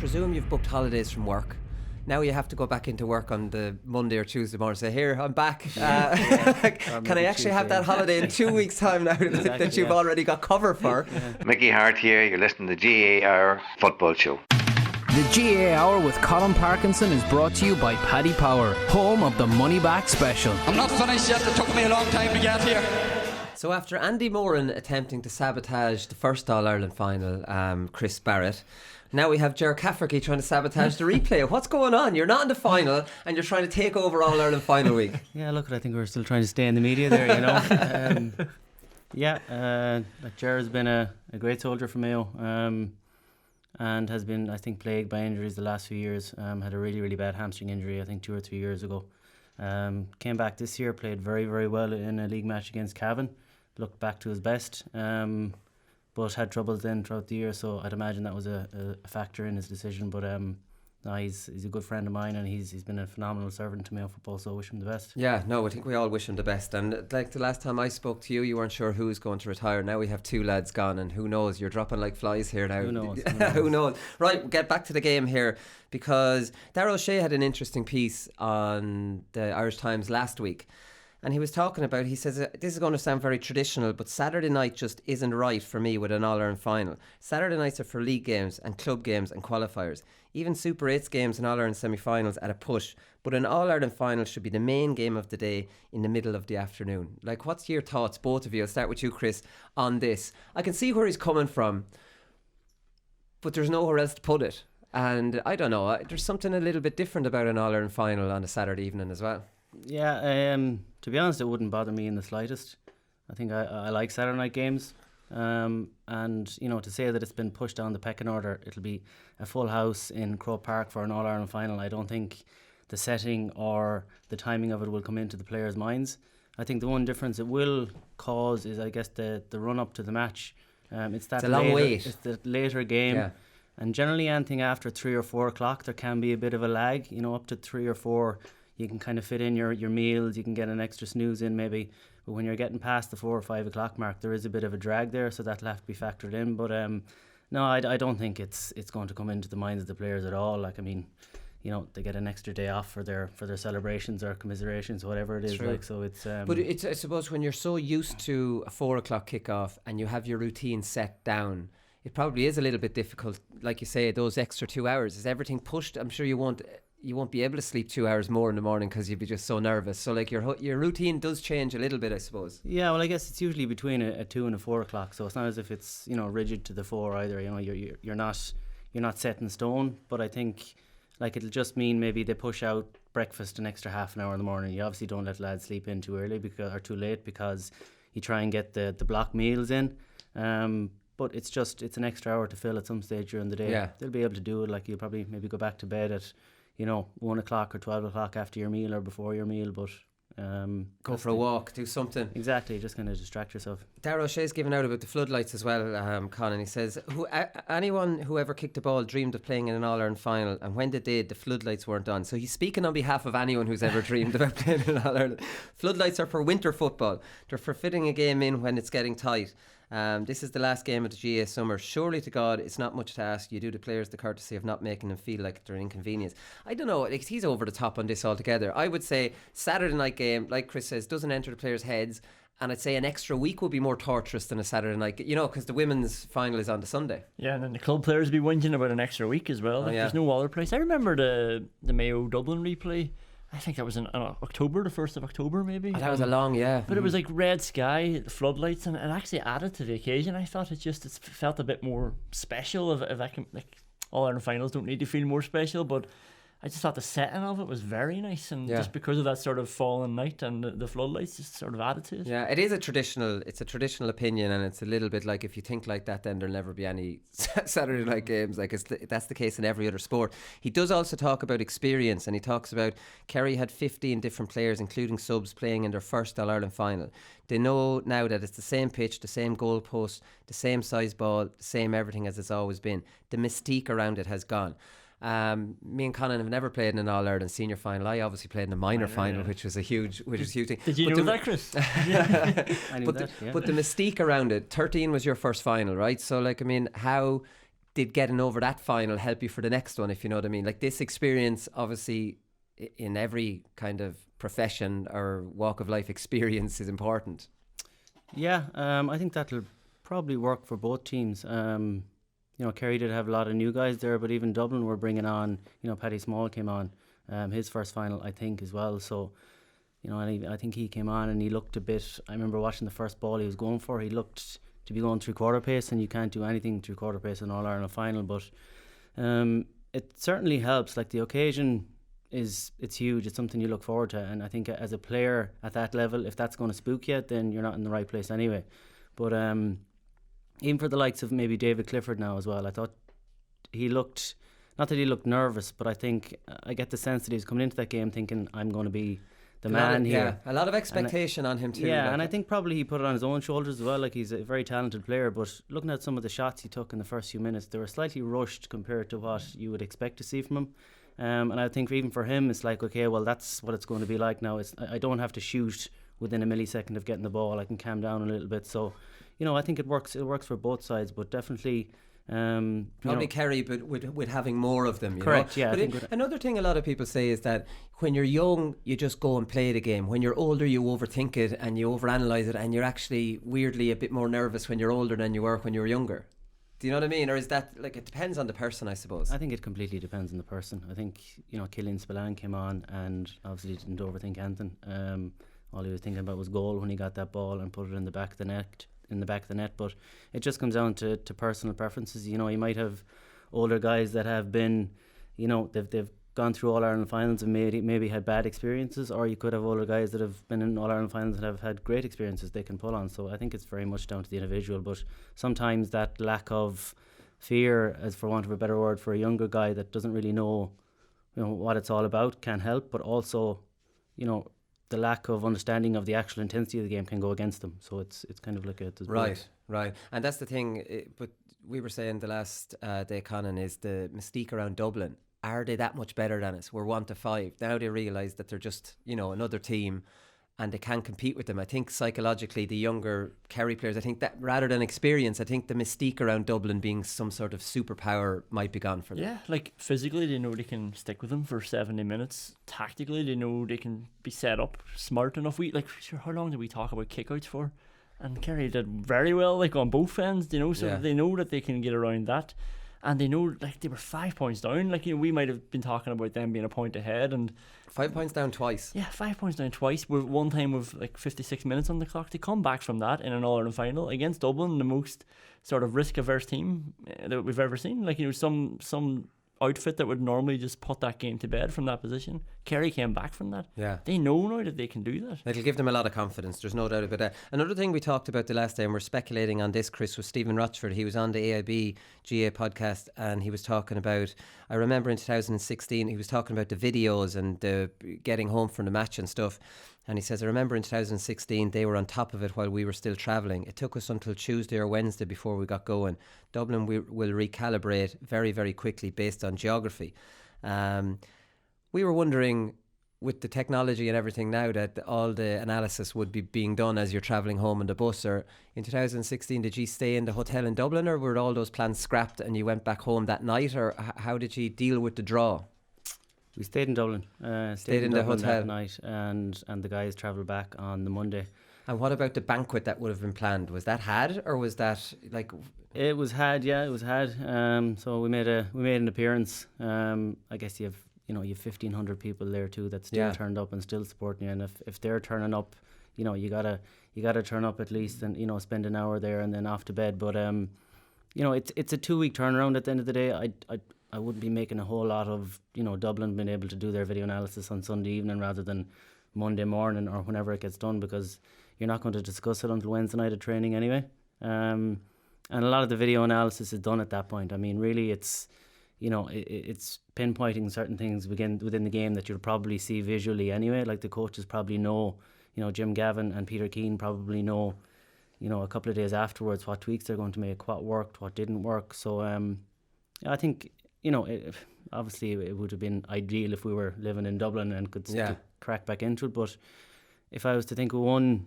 presume you've booked holidays from work. Now you have to go back into work on the Monday or Tuesday morning and say, here, I'm back. Can I actually have that holiday in 2 weeks' time now that you've already got cover for? Mickey Hart here, you're listening to the GAA Hour Football Show. The GAA Hour with Colin Parkinson is brought to you by Paddy Power, home of the Money Back Special. I'm not finished yet, it took me a long time to get here. So after Andy Moran attempting to sabotage the first All-Ireland final, Chris Barrett, now we have Ger Cafferty trying to sabotage the replay. What's going on? You're not in the final and you're trying to take over All-Ireland final week. Yeah, look, I think we're still trying to stay in the media there, you know. Like Ger has been a great soldier for Mayo. And has been, I think, plagued by injuries the last few years. Had a really, really bad hamstring injury, I think 2 or 3 years ago. Came back this year, played very, very well in a league match against Cavan. Looked back to his best, but had troubles then throughout the year. So I'd imagine that was a factor in his decision. But no, he's a good friend of mine, and he's been a phenomenal servant to Mayo football. So I wish him the best. Yeah, no, I think we all wish him the best. And like the last time I spoke to you, you weren't sure who's going to retire. Now we have 2 lads gone, and who knows? You're dropping like flies here now. Who knows? Who knows? Right, get back to the game here, because Darragh O'Shea had an interesting piece on the Irish Times last week. And he was talking about, he says, this is going to sound very traditional, but Saturday night just isn't right for me with an All-Ireland final. Saturday nights are for league games and club games and qualifiers. Even Super 8s games and All-Ireland semi-finals at a push. But an All-Ireland final should be the main game of the day in the middle of the afternoon. Like, what's your thoughts, both of you? I'll start with you, Chris, on this. I can see where he's coming from, but there's nowhere else to put it. And I don't know, there's something a little bit different about an All-Ireland final on a Saturday evening as well. Yeah, to be honest, it wouldn't bother me in the slightest. I think I like Saturday night games. And, you know, to say that it's been pushed down the pecking order, it'll be a full house in Croke Park for an All-Ireland final. I don't think the setting or the timing of it will come into the players' minds. I think the one difference it will cause is, I guess, the run-up to the match. It's a long wait. It's the later game. Yeah. And generally anything after 3 or 4 o'clock, there can be a bit of a lag. You know, up to 3 or 4, you can kind of fit in your meals, you can get an extra snooze in maybe. But when you're getting past the 4 or 5 o'clock mark, there is a bit of a drag there, so that'll have to be factored in. But no, I don't think it's going to come into the minds of the players at all. Like, I mean, you know, they get an extra day off for their celebrations or commiserations, whatever it is. True. Like, so it's. But it's, I suppose, when you're so used to a 4 o'clock kickoff and you have your routine set down, it probably is a little bit difficult. Like you say, those extra 2 hours, is everything pushed? I'm sure you won't be able to sleep 2 hours more in the morning because you'd be just so nervous. So like your routine does change a little bit, I suppose. Yeah, well, I guess it's usually between a 2 and a 4 o'clock. So it's not as if it's, you know, rigid to the 4 either. You know, you're not set in stone. But I think like it'll just mean maybe they push out breakfast an extra half an hour in the morning. You obviously don't let lads sleep in too early or too late, because you try and get the block meals in. But it's an extra hour to fill at some stage during the day. Yeah. They'll be able to do it. Like, you'll probably maybe go back to bed at, you know, 1 o'clock or 12 o'clock after your meal or before your meal, but go for a walk, do something. Exactly, just kind of distract yourself. Darragh O'Shea's given out about the floodlights as well, Conan. He says, anyone who ever kicked a ball dreamed of playing in an All-Ireland final, and when they did, the floodlights weren't on. So he's speaking on behalf of anyone who's ever dreamed about playing in All-Ireland. Floodlights are for winter football. They're for fitting a game in when it's getting tight. This is the last game of the GAA summer. Surely to God, it's not much to ask. You do the players the courtesy of not making them feel like they're an inconvenience. I don't know, he's over the top on this altogether. I would say Saturday night game, like Chris says, doesn't enter the players' heads. And I'd say an extra week would be more torturous than a Saturday night, you know, because the women's final is on the Sunday. Yeah, and then the club players would be whinging about an extra week as well. There's no other place. I remember the Mayo Dublin replay. I think that was in October, the 1st of October maybe. Oh, that was a long, yeah. But it was like red sky, floodlights, and it actually added to the occasion. I thought it felt a bit more special. If I can, like, All-Ireland finals don't need to feel more special, but I just thought the setting of it was very nice, and just because of that sort of fallen night and the floodlights just sort of added to it. Yeah, it's a traditional opinion, and it's a little bit like, if you think like that, then there'll never be any Saturday night games. Like, that's the case in every other sport. He does also talk about experience, and he talks about Kerry had 15 different players, including subs, playing in their first All-Ireland final. They know now that it's the same pitch, the same goalpost, the same size ball, the same everything as it's always been. The mystique around it has gone. Me and Conan have never played in an All-Ireland senior final. I obviously played in a minor final, which was a huge thing. Did you know that, Chris? I knew that, yeah. But the mystique around it, 13 was your first final, right? So, like, I mean, how did getting over that final help you for the next one, if you know what I mean? Like this experience, obviously, in every kind of profession or walk of life, experience is important. Yeah, I think that'll probably work for both teams. Kerry did have a lot of new guys there, but even Dublin were bringing on, Paddy Small came on, his first final, I think, as well. So, and I think he came on and he looked a bit, I remember watching the first ball he was going for, he looked to be going 3/4 pace, and you can't do anything 3/4 pace in All-Ireland final, but it certainly helps. Like the occasion it's huge, it's something you look forward to, and I think as a player at that level, if that's going to spook you, then you're not in the right place anyway. But even for the likes of maybe David Clifford now as well, I thought he looked, not that he looked nervous, but I think I get the sense that he's coming into that game thinking, I'm going to be the man here. Yeah, a lot of expectation on him too. Yeah, like, and I think probably he put it on his own shoulders as well. Like, he's a very talented player, but looking at some of the shots he took in the first few minutes, they were slightly rushed compared to what you would expect to see from him. And I think even for him, it's like, okay, well, that's what it's going to be like now. I don't have to shoot within a millisecond of getting the ball. I can calm down a little bit. So, I think it works for both sides, but definitely probably Kerry, but with having more of them. Correct, yeah. But another thing a lot of people say is that when you're young, you just go and play the game. When you're older, you overthink it and you overanalyze it, and you're actually weirdly a bit more nervous when you're older than you were when you were younger. Do you know what I mean? Or is that, like, it depends on the person, I suppose? I think it completely depends on the person. I think, Killian Spillane came on and obviously didn't overthink anything. All he was thinking about was goal when he got that ball and put it in the back of the net. But it just comes down to personal preferences. You might have older guys that have been, they've gone through All-Ireland finals and maybe had bad experiences, or you could have older guys that have been in All-Ireland finals and have had great experiences they can pull on. So I think it's very much down to the individual, but sometimes that lack of fear, as for want of a better word, for a younger guy that doesn't really know what it's all about, can help, but also the lack of understanding of the actual intensity of the game can go against them. So it's kind of like a right, and that's the thing. But we were saying the last day, Conan, is the mystique around Dublin. Are they that much better than us? We're 1-5. Now they realise that they're just, another team and they can compete with them. I think psychologically the younger Kerry players, I think that rather than experience, I think the mystique around Dublin being some sort of superpower might be gone for them. Yeah, like physically they know they can stick with them for 70 minutes. Tactically they know they can be set up smart enough. How long did we talk about kickouts for? And Kerry did very well, like on both ends, so they know that they can get around that. And they know, like, they were 5 points down. Like, we might have been talking about them being a point ahead, and 5 points down twice. Yeah, 5 points down twice. With one time with like 56 minutes on the clock, they come back from that in an All-Ireland final against Dublin, the most sort of risk-averse team that we've ever seen. Like, some outfit that would normally just put that game to bed from that position. Kerry came back from that. Yeah. They know now that they can do that. It'll give them a lot of confidence, there's no doubt about that. Another thing we talked about the last day, and we're speculating on this, Chris, was Stephen Rochford. He was on the AIB GAA podcast and he was talking about, I remember in 2016, he was talking about the videos and the getting home from the match and stuff. And he says, I remember in 2016, they were on top of it while we were still travelling. It took us until Tuesday or Wednesday before we got going. Dublin will recalibrate very, very quickly based on geography. We were wondering, with the technology and everything now, that all the analysis would be being done as you're travelling home on the bus. Or in 2016, did you stay in the hotel in Dublin, or were all those plans scrapped and you went back home that night? Or how did you deal with the draw? We stayed in Dublin. Stayed in the hotel that night, and the guys travelled back on the Monday. And what about the banquet that would have been planned? Was that had, or was that like? It was had, yeah, it was had. So we made an appearance. I guess you have 1,500 people there too that still turned up and still supporting you. And if they're turning up, you gotta turn up at least, and spend an hour there and then off to bed. But it's a 2-week turnaround at the end of the day. I wouldn't be making a whole lot of, Dublin being able to do their video analysis on Sunday evening rather than Monday morning or whenever it gets done, because you're not going to discuss it until Wednesday night at training anyway. And a lot of the video analysis is done at that point. I mean, really, it's pinpointing certain things within the game that you'll probably see visually anyway. Like the coaches probably know, Jim Gavin and Peter Keane probably know, a couple of days afterwards what tweaks they're going to make, what worked, what didn't work. So I think, obviously it would have been ideal if we were living in Dublin and could crack back into it. But if I was to think of one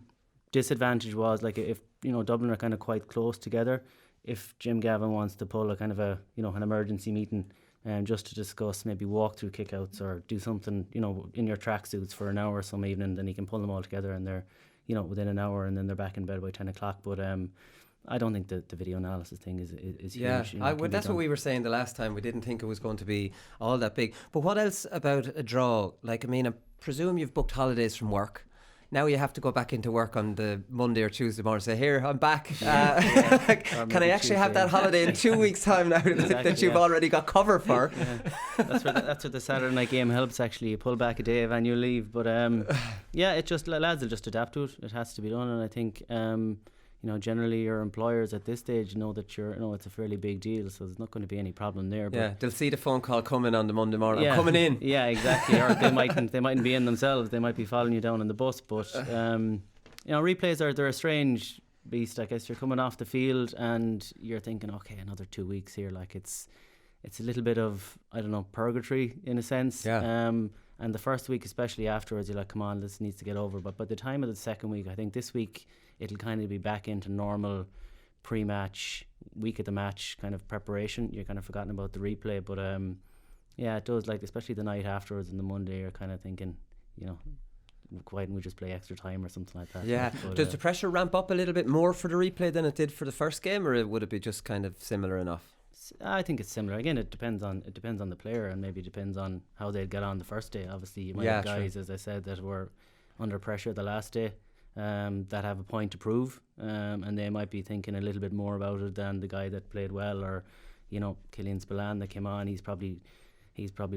disadvantage, was like if Dublin are kind of quite close together, if Jim Gavin wants to pull a kind of an emergency meeting, just to discuss maybe walk through kickouts or do something, in your tracksuits for an hour some evening, then he can pull them all together and they're, within an hour, and then they're back in bed by 10 o'clock. But I don't think the video analysis thing is yeah, huge. That's what we were saying the last time. We didn't think it was going to be all that big. But what else about a draw? Like, I mean, I presume you've booked holidays from work. Now you have to go back into work on the Monday or Tuesday morning and say, here, I'm back. Can I actually have that holiday in 2 weeks' time now that you've already got cover for? Yeah. That's where the Saturday night game helps, actually. You pull back a day of annual leave. But it just, lads will just adapt to it. It has to be done. And I think, generally your employers at this stage know that it's a fairly big deal, so there's not going to be any problem there. But yeah, they'll see the phone call coming on the Monday morning. I'm coming in. Yeah, exactly. Or they mightn't be in themselves. They might be following you down on the bus. But replays they're a strange beast. I guess you're coming off the field and you're thinking, okay, another 2 weeks here. Like it's a little bit of, I don't know, purgatory in a sense. Yeah. And the first week, especially afterwards, you're like, come on, this needs to get over. But by the time of the second week, I think this week it'll kind of be back into normal pre-match, week of the match kind of preparation. You're kind of forgotten about the replay. But it does, like, especially the night afterwards and the Monday, you're kind of thinking, why didn't we just play extra time or something like that? Yeah. But, does the pressure ramp up a little bit more for the replay than it did for the first game, or would it be just kind of similar enough? I think it's similar. Again, it depends on the player, and maybe depends on how they'd get on the first day. Obviously, you might have guys, as I said, that were under pressure the last day, that have a point to prove, and they might be thinking a little bit more about it than the guy that played well, or Killian Spillane that came on. He's probably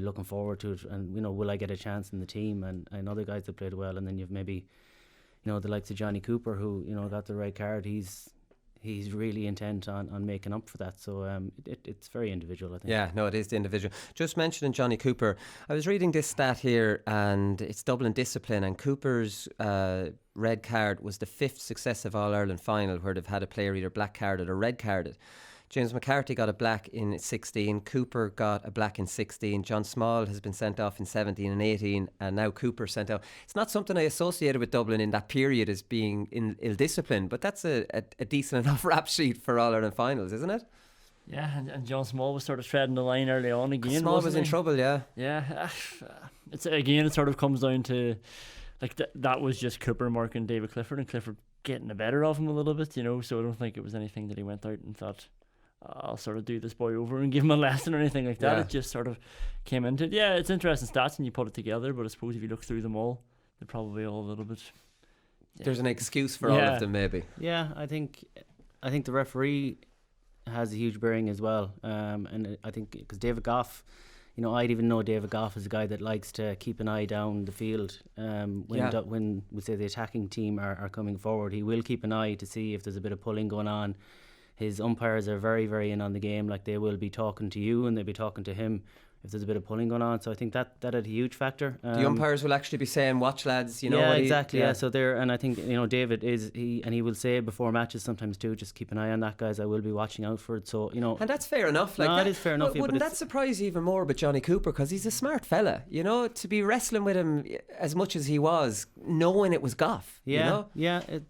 looking forward to it, and will I get a chance in the team? And other guys that played well, and then you've maybe the likes of Johnny Cooper, who got the red card. He's really intent on making up for that. So it's very individual, I think. Yeah, no, it is the individual. Just mentioning Johnny Cooper, I was reading this stat here, and it's Dublin discipline, and Cooper's red card was the 5th successive All-Ireland final where they've had a player either black carded or red carded. James McCarthy got a black in 16, Cooper got a black in 16, John Small has been sent off in 17 and 18, and now Cooper sent out. It's not something I associated with Dublin in that period as being ill discipline, but that's a decent enough rap sheet for All-Ireland finals, isn't it? Yeah, and John Small was sort of treading the line early on again. Small was in trouble, yeah. Yeah, it sort of comes down to, like, that was just Cooper marking David Clifford, and Clifford getting the better of him a little bit, so I don't think it was anything that he went out and thought, I'll sort of do this boy over and give him a lesson or anything like that. Yeah. It just sort of came into it. Yeah, it's interesting stats and you put it together, but I suppose if you look through them all, they're probably all a little bit... Yeah. There's an excuse for all of them, maybe. Yeah, I think the referee has a huge bearing as well. And I think because David Goff, I'd even know David Goff is a guy that likes to keep an eye down the field. When we say the attacking team are coming forward, he will keep an eye to see if there's a bit of pulling going on. His umpires are very, very in on the game. Like, they will be talking to you and they'll be talking to him if there's a bit of pulling going on. So I think that had a huge factor. The umpires will actually be saying, watch lads, Yeah, exactly. So there, and I think, David he will say before matches sometimes too, just keep an eye on that, guys. I will be watching out for it. So, And that's fair enough. Like, that is fair enough. Wouldn't that surprise you even more about Johnny Cooper? Because he's a smart fella, to be wrestling with him as much as he was, knowing it was Goff. Yeah,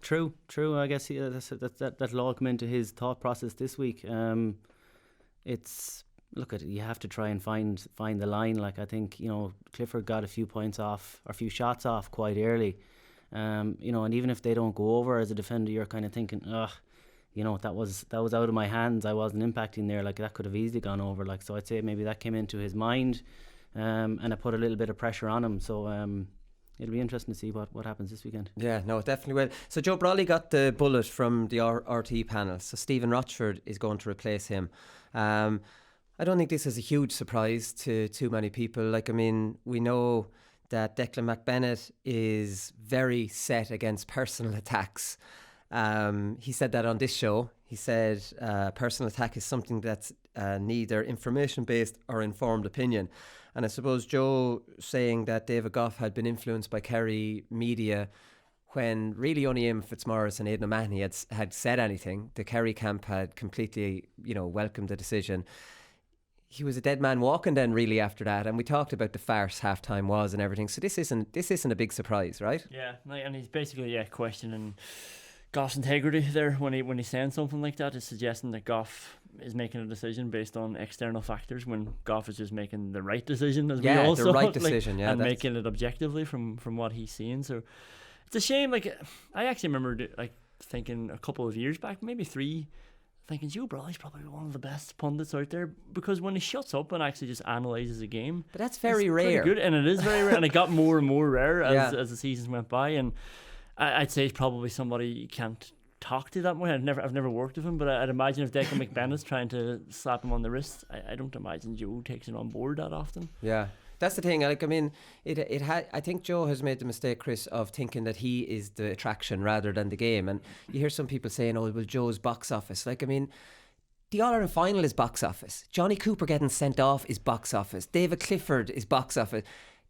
true. I guess that'll all come into his thought process this week. You have to try and find the line. Like, I think Clifford got a few points off, or a few shots off quite early, and even if they don't go over as a defender, you're kind of thinking, that was out of my hands. I wasn't impacting there. Like, that could have easily gone over. Like, so I'd say maybe that came into his mind, and it put a little bit of pressure on him. So it'll be interesting to see what happens this weekend. Yeah, no, it definitely will. So Joe Brawley got the bullet from the RT panel, so Stephen Rochford is going to replace him. I don't think this is a huge surprise to too many people. Like, I mean, we know that Declan McBennett is very set against personal attacks. He said that on this show. He said personal attack is something that's neither information-based or informed opinion. And I suppose Joe saying that David Goff had been influenced by Kerry media when really only Eamon Fitzmaurice and Aidan O'Mahony had said anything. The Kerry camp had completely, welcomed the decision. He was a dead man walking then really after that, and we talked about the farce halftime was and everything. So this isn't a big surprise, right? Yeah, and he's basically questioning Goff's integrity there when he's saying something like that, is suggesting that Goff is making a decision based on external factors when Goff is just making the right decision, as we all the saw, right decision, and making it objectively from what he's seeing. So it's a shame. Like, I actually remember thinking a couple of years back, maybe 3, thinking Joe Brawley's probably one of the best pundits out there, because when he shuts up and actually just analyses a game, but that's very rare. Good, and it is very rare, and it got more and more rare as the seasons went by. And I'd say he's probably somebody you can't talk to that way. I've never worked with him, but I'd imagine if Declan McBennett's trying to slap him on the wrist, I don't imagine Joe takes it on board that often. Yeah, that's the thing. Like, I mean, it had. I think Joe has made the mistake, Chris, of thinking that he is the attraction rather than the game. And you hear some people saying, "Oh, well, Joe's box office." Like, I mean, the All-Ireland final is box office. Johnny Cooper getting sent off is box office. David Clifford is box office.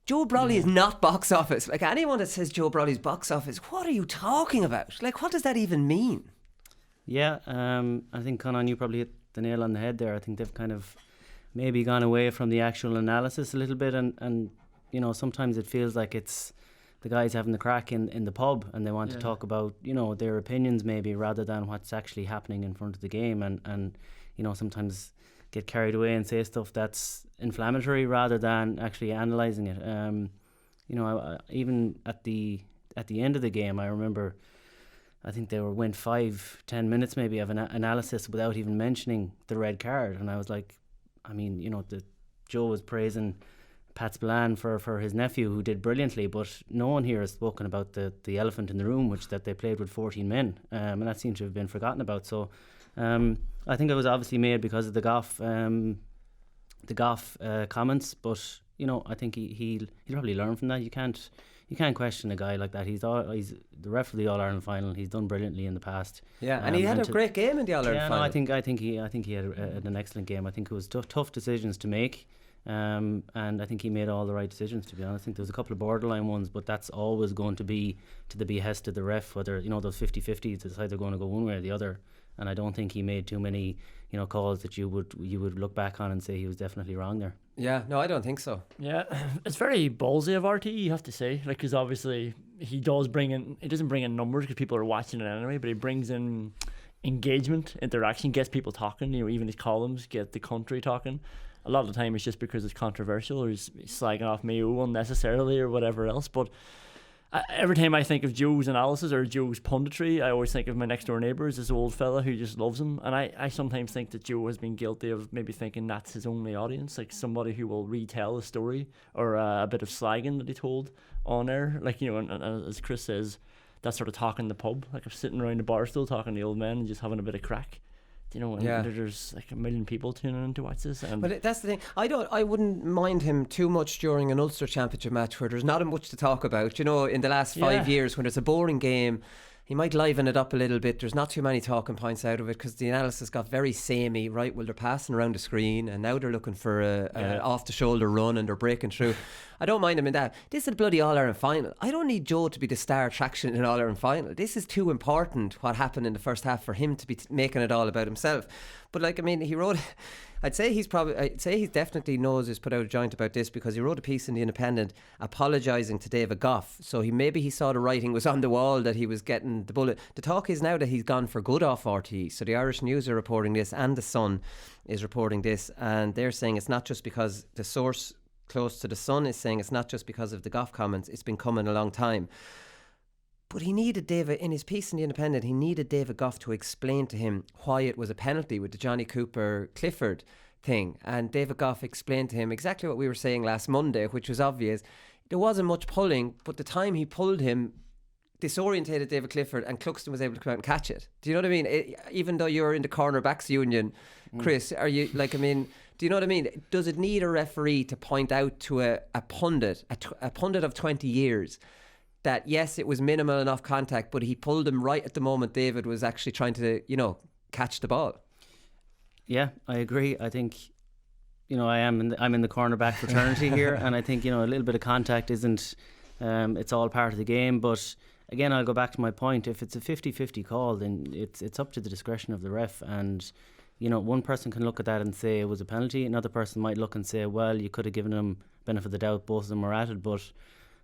Joe Brawley is not box office. Like, anyone that says Joe Brawley's box office, what are you talking about? Like, what does that even mean? Yeah, I think, Conan, you probably hit the nail on the head there. I think they've kind of maybe gone away from the actual analysis a little bit, and you know, sometimes it feels like it's the guys having the crack in the pub, and they want to talk about, you know, their opinions maybe, rather than what's actually happening in front of the game, and you know, sometimes get carried away and say stuff that's inflammatory rather than actually analysing it. You know, even at the end of the game, I remember, I think they went 5-10 minutes maybe of an analysis without even mentioning the red card, and I was like, I mean, you know, Joe was praising Pat Spillane for his nephew, who did brilliantly, but no one here has spoken about the elephant in the room, which that they played with 14 men, and that seems to have been forgotten about. So I think it was obviously made because of the Goff comments, but you know, I think he'll probably learn from that. You can't question a guy like that. He's the ref of the All-Ireland final. He's done brilliantly in the past. Yeah, and he had a great game in the All-Ireland final. No, I think he had an excellent game. I think it was tough decisions to make. And I think he made all the right decisions, to be honest. I think there was a couple of borderline ones, but that's always going to be to the behest of the ref, whether, you know, those 50-50s, it's either going to go one way or the other. And I don't think he made too many, you know, calls that you would look back on and say he was definitely wrong there. Yeah, no, I don't think so. Yeah, it's very ballsy of RTE, you have to say. Like, because obviously he doesn't bring in numbers because people are watching it anyway, but he brings in engagement, interaction, gets people talking. You know, even his columns get the country talking. A lot of the time it's just because it's controversial, or he's slagging off Mayo unnecessarily or whatever else. But every time I think of Joe's analysis or Joe's punditry, I always think of my next door neighbour as this old fella who just loves him. And I sometimes think that Joe has been guilty of maybe thinking that's his only audience, like somebody who will retell a story or a bit of slagging that he told on air. Like, you know, and as Chris says, that sort of talk in the pub, like I'm sitting around the bar still talking to the old men and just having a bit of crack. You know, and there's like 1 million people tuning in to watch this. But that's the thing. I wouldn't mind him too much during an Ulster Championship match where there's not much to talk about. You know, in the last 5 years, when it's a boring game, he might liven it up a little bit. There's not too many talking points out of it because the analysis got very samey, right? Well, they're passing around the screen and now they're looking for a off-the-shoulder run and they're breaking through. I don't mind him in that. This is a bloody All-Ireland final. I don't need Joe to be the star attraction in an All-Ireland final. This is too important, what happened in the first half, for him to be making it all about himself. But like, I mean, he wrote... I'd say he definitely knows he's put out a joint about this, because he wrote a piece in The Independent apologising to David Goff. So maybe he saw the writing was on the wall that he was getting the bullet. The talk is now that he's gone for good off RTE. So the Irish News are reporting this, and The Sun is reporting this, and they're saying it's not just because the source close to The Sun is saying it's not just because of the Goff comments. It's been coming a long time. But he needed David, in his piece in The Independent, he needed David Goff to explain to him why it was a penalty with the Johnny Cooper Clifford thing. And David Goff explained to him exactly what we were saying last Monday, which was obvious. There wasn't much pulling, but the time he pulled him disorientated David Clifford, and Cluxton was able to come out and catch it. Do you know what I mean? Even though you're in the cornerbacks union, Chris, are you, like, I mean, do you know what I mean? Does it need a referee to point out to a pundit, a pundit of 20 years, that yes, it was minimal enough contact, but he pulled him right at the moment David was actually trying to, you know, catch the ball? Yeah, I agree. I think, you know, I'm in the cornerback fraternity here, and I think, you know, a little bit of contact isn't, it's all part of the game. But again, I'll go back to my point. If it's a 50-50 call, then it's up to the discretion of the ref. And, you know, one person can look at that and say it was a penalty. Another person might look and say, well, you could have given him benefit of the doubt. Both of them were at it, but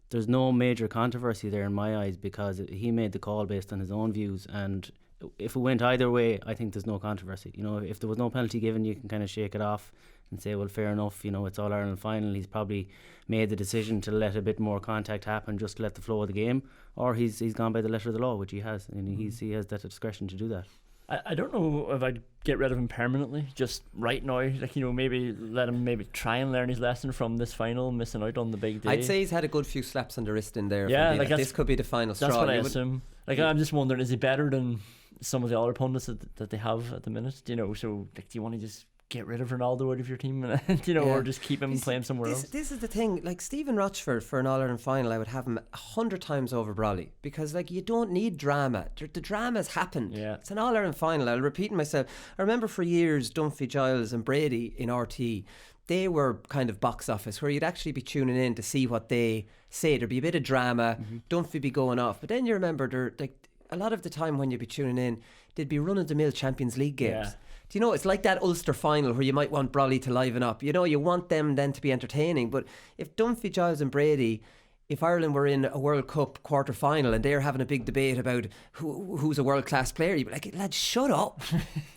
there's no major controversy there in my eyes, because he made the call based on his own views, and if it went either way, I think there's no controversy. You know, if there was no penalty given, you can kind of shake it off and say, well, fair enough, you know, it's All-Ireland final. He's probably made the decision to let a bit more contact happen, just to let the flow of the game, or he's gone by the letter of the law, which he has, and he has that discretion to do that. I don't know if I'd get rid of him permanently, just right now. Like, you know, maybe let him maybe try and learn his lesson from this final, missing out on the big day. I'd say he's had a good few slaps on the wrist in there. Yeah, like this could be the final straw. That's what I assume. Like, I'm just wondering, is he better than some of the other pundits that they have at the minute? You know, so like, do you want to just get rid of Ronaldo out of your team, and, you know, or just keep him playing somewhere else? This is the thing. Like, Stephen Rochford for an All-Ireland final, I would have him 100 times over Brawley, because like, you don't need drama. The drama's happened. Yeah. It's an All-Ireland final. I'll repeat myself. I remember for years Dunphy, Giles and Brady in RT, they were kind of box office where you'd actually be tuning in to see what they say. There'd be a bit of drama. Dunphy be going off, but then you remember there, like, a lot of the time when you'd be tuning in, they'd be run-of-the-mill Champions League games. Yeah. Do you know, it's like that Ulster final where you might want Brawley to liven up. You know, you want them then to be entertaining. But if Dunphy, Giles and Brady, if Ireland were in a World Cup quarter final and they're having a big debate about who's a world class player, you'd be like, lads, shut up.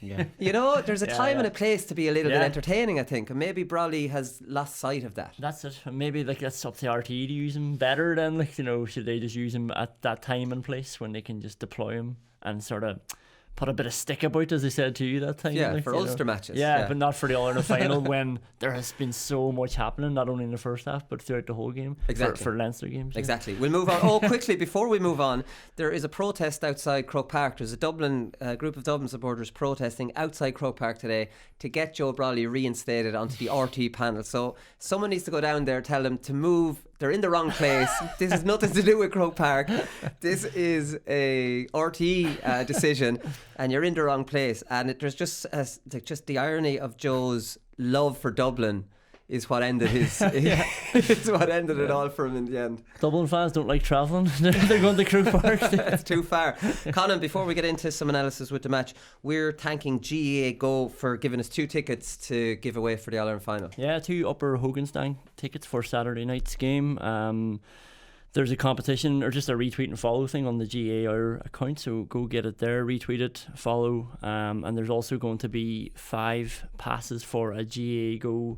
Yeah. You know, there's a time and a place to be a little bit entertaining, I think, and maybe Brawley has lost sight of that. That's it. Maybe like that's up to RT to use him better then. Like, you know, should they just use him at that time and place when they can just deploy him and sort of put a bit of stick about, as they said to you that time. Yeah, like, for Ulster matches. Yeah, but not for the All-Ireland final when there has been so much happening, not only in the first half but throughout the whole game. Exactly. For Leinster games. Exactly. We'll move on. Oh, quickly before we move on, there is a protest outside Croke Park. There's a group of Dublin supporters protesting outside Croke Park today to get Joe Brawley reinstated onto the RT panel. So someone needs to go down there, tell them to move. They're in the wrong place. This has nothing to do with Croke Park. This is a RT decision, and you're in the wrong place. And there's just the irony of Joe's love for Dublin is what ended it's what ended it all for him in the end. Dublin fans don't like travelling. They're going to Croke Park. It's too far. Conan, before we get into some analysis with the match, we're thanking GAA Go for giving us 2 tickets to give away for the All-Ireland final. Yeah, 2 Upper Hoganstein tickets for Saturday night's game. There's a competition or just a retweet and follow thing on the GAA Hour account, so go get it there, retweet it, follow, and there's also going to be 5 passes for a GAA Go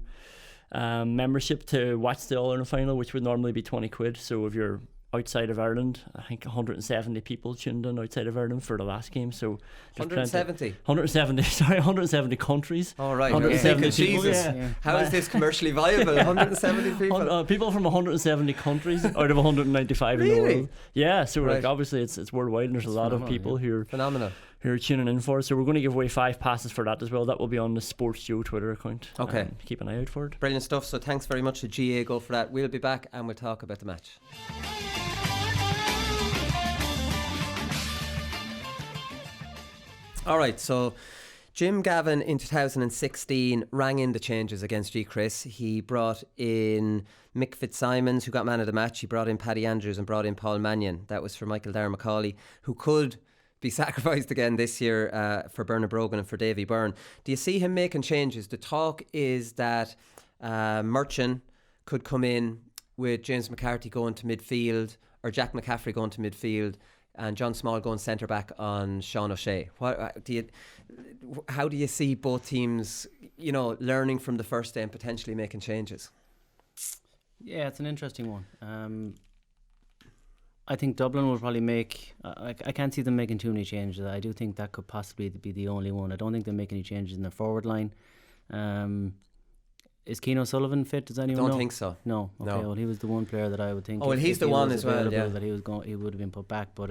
membership to watch the All-Ireland final, which would normally be 20 quid. So if you're outside of Ireland, I think 170 people tuned in outside of Ireland for the last game. So 170 countries. All right. 170 people. Jesus. Yeah. How is this commercially viable? 170 people. People from 170 countries out of 195 in the world. Yeah. So like, obviously it's worldwide, and there's a lot of people who are phenomenal. Who are tuning in for it. So we're going to give away 5 passes for that as well. That will be on the Sports Joe Twitter account. Okay. Keep an eye out for it. Brilliant stuff. So thanks very much to GAA Go for that. We'll be back and we'll talk about the match. Alright, so Jim Gavin in 2016 rang in the changes against G. Chris. He brought in Mick Fitzsimons, who got man of the match. He brought in Paddy Andrews and brought in Paul Mannion. That was for Michael Darragh Macaulay, who could be sacrificed again this year for Bernard Brogan and for Davy Byrne. Do you see him making changes? The talk is that Murchan could come in with James McCarthy going to midfield, or Jack McCaffrey going to midfield, and John Small going centre back on Sean O'Shea. How do you see both teams, you know, learning from the first day and potentially making changes? Yeah, it's an interesting one. I think Dublin will probably make... I can't see them making too many changes. I do think that could possibly be the only one. I don't think they'll make any changes in their forward line. Is Keane O'Sullivan fit? Does anyone know? Don't think so. No. Okay, No. well, he was the one player that I would think... Oh, well, he's the one as well, yeah. That he would have been put back. But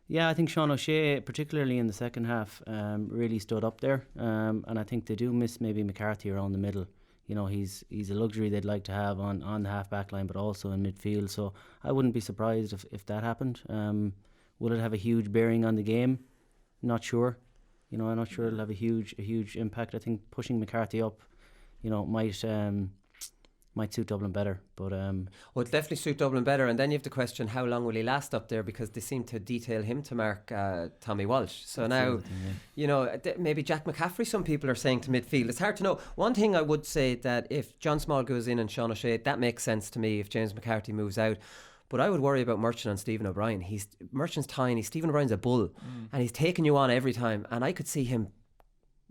yeah, I think Sean O'Shea, particularly in the second half, really stood up there. And I think they do miss maybe McCarthy around the middle. You know, he's a luxury they'd like to have on the half-back line, but also in midfield. So I wouldn't be surprised if that happened. Will it have a huge bearing on the game? Not sure. You know, I'm not sure it'll have a huge impact. I think pushing McCarthy up, you know, might might suit Dublin better. But Well, it definitely suit Dublin better. And then you have to question how long will he last up there, because they seem to detail him to mark Tommy Walsh. So now, you know, maybe Jack McCaffrey, some people are saying, to midfield. It's hard to know. One thing I would say, that if John Small goes in and Sean O'Shea, that makes sense to me if James McCarthy moves out. But I would worry about Merchant and Stephen O'Brien. Merchant's tiny, Stephen O'Brien's a bull, and he's taking you on every time. And I could see him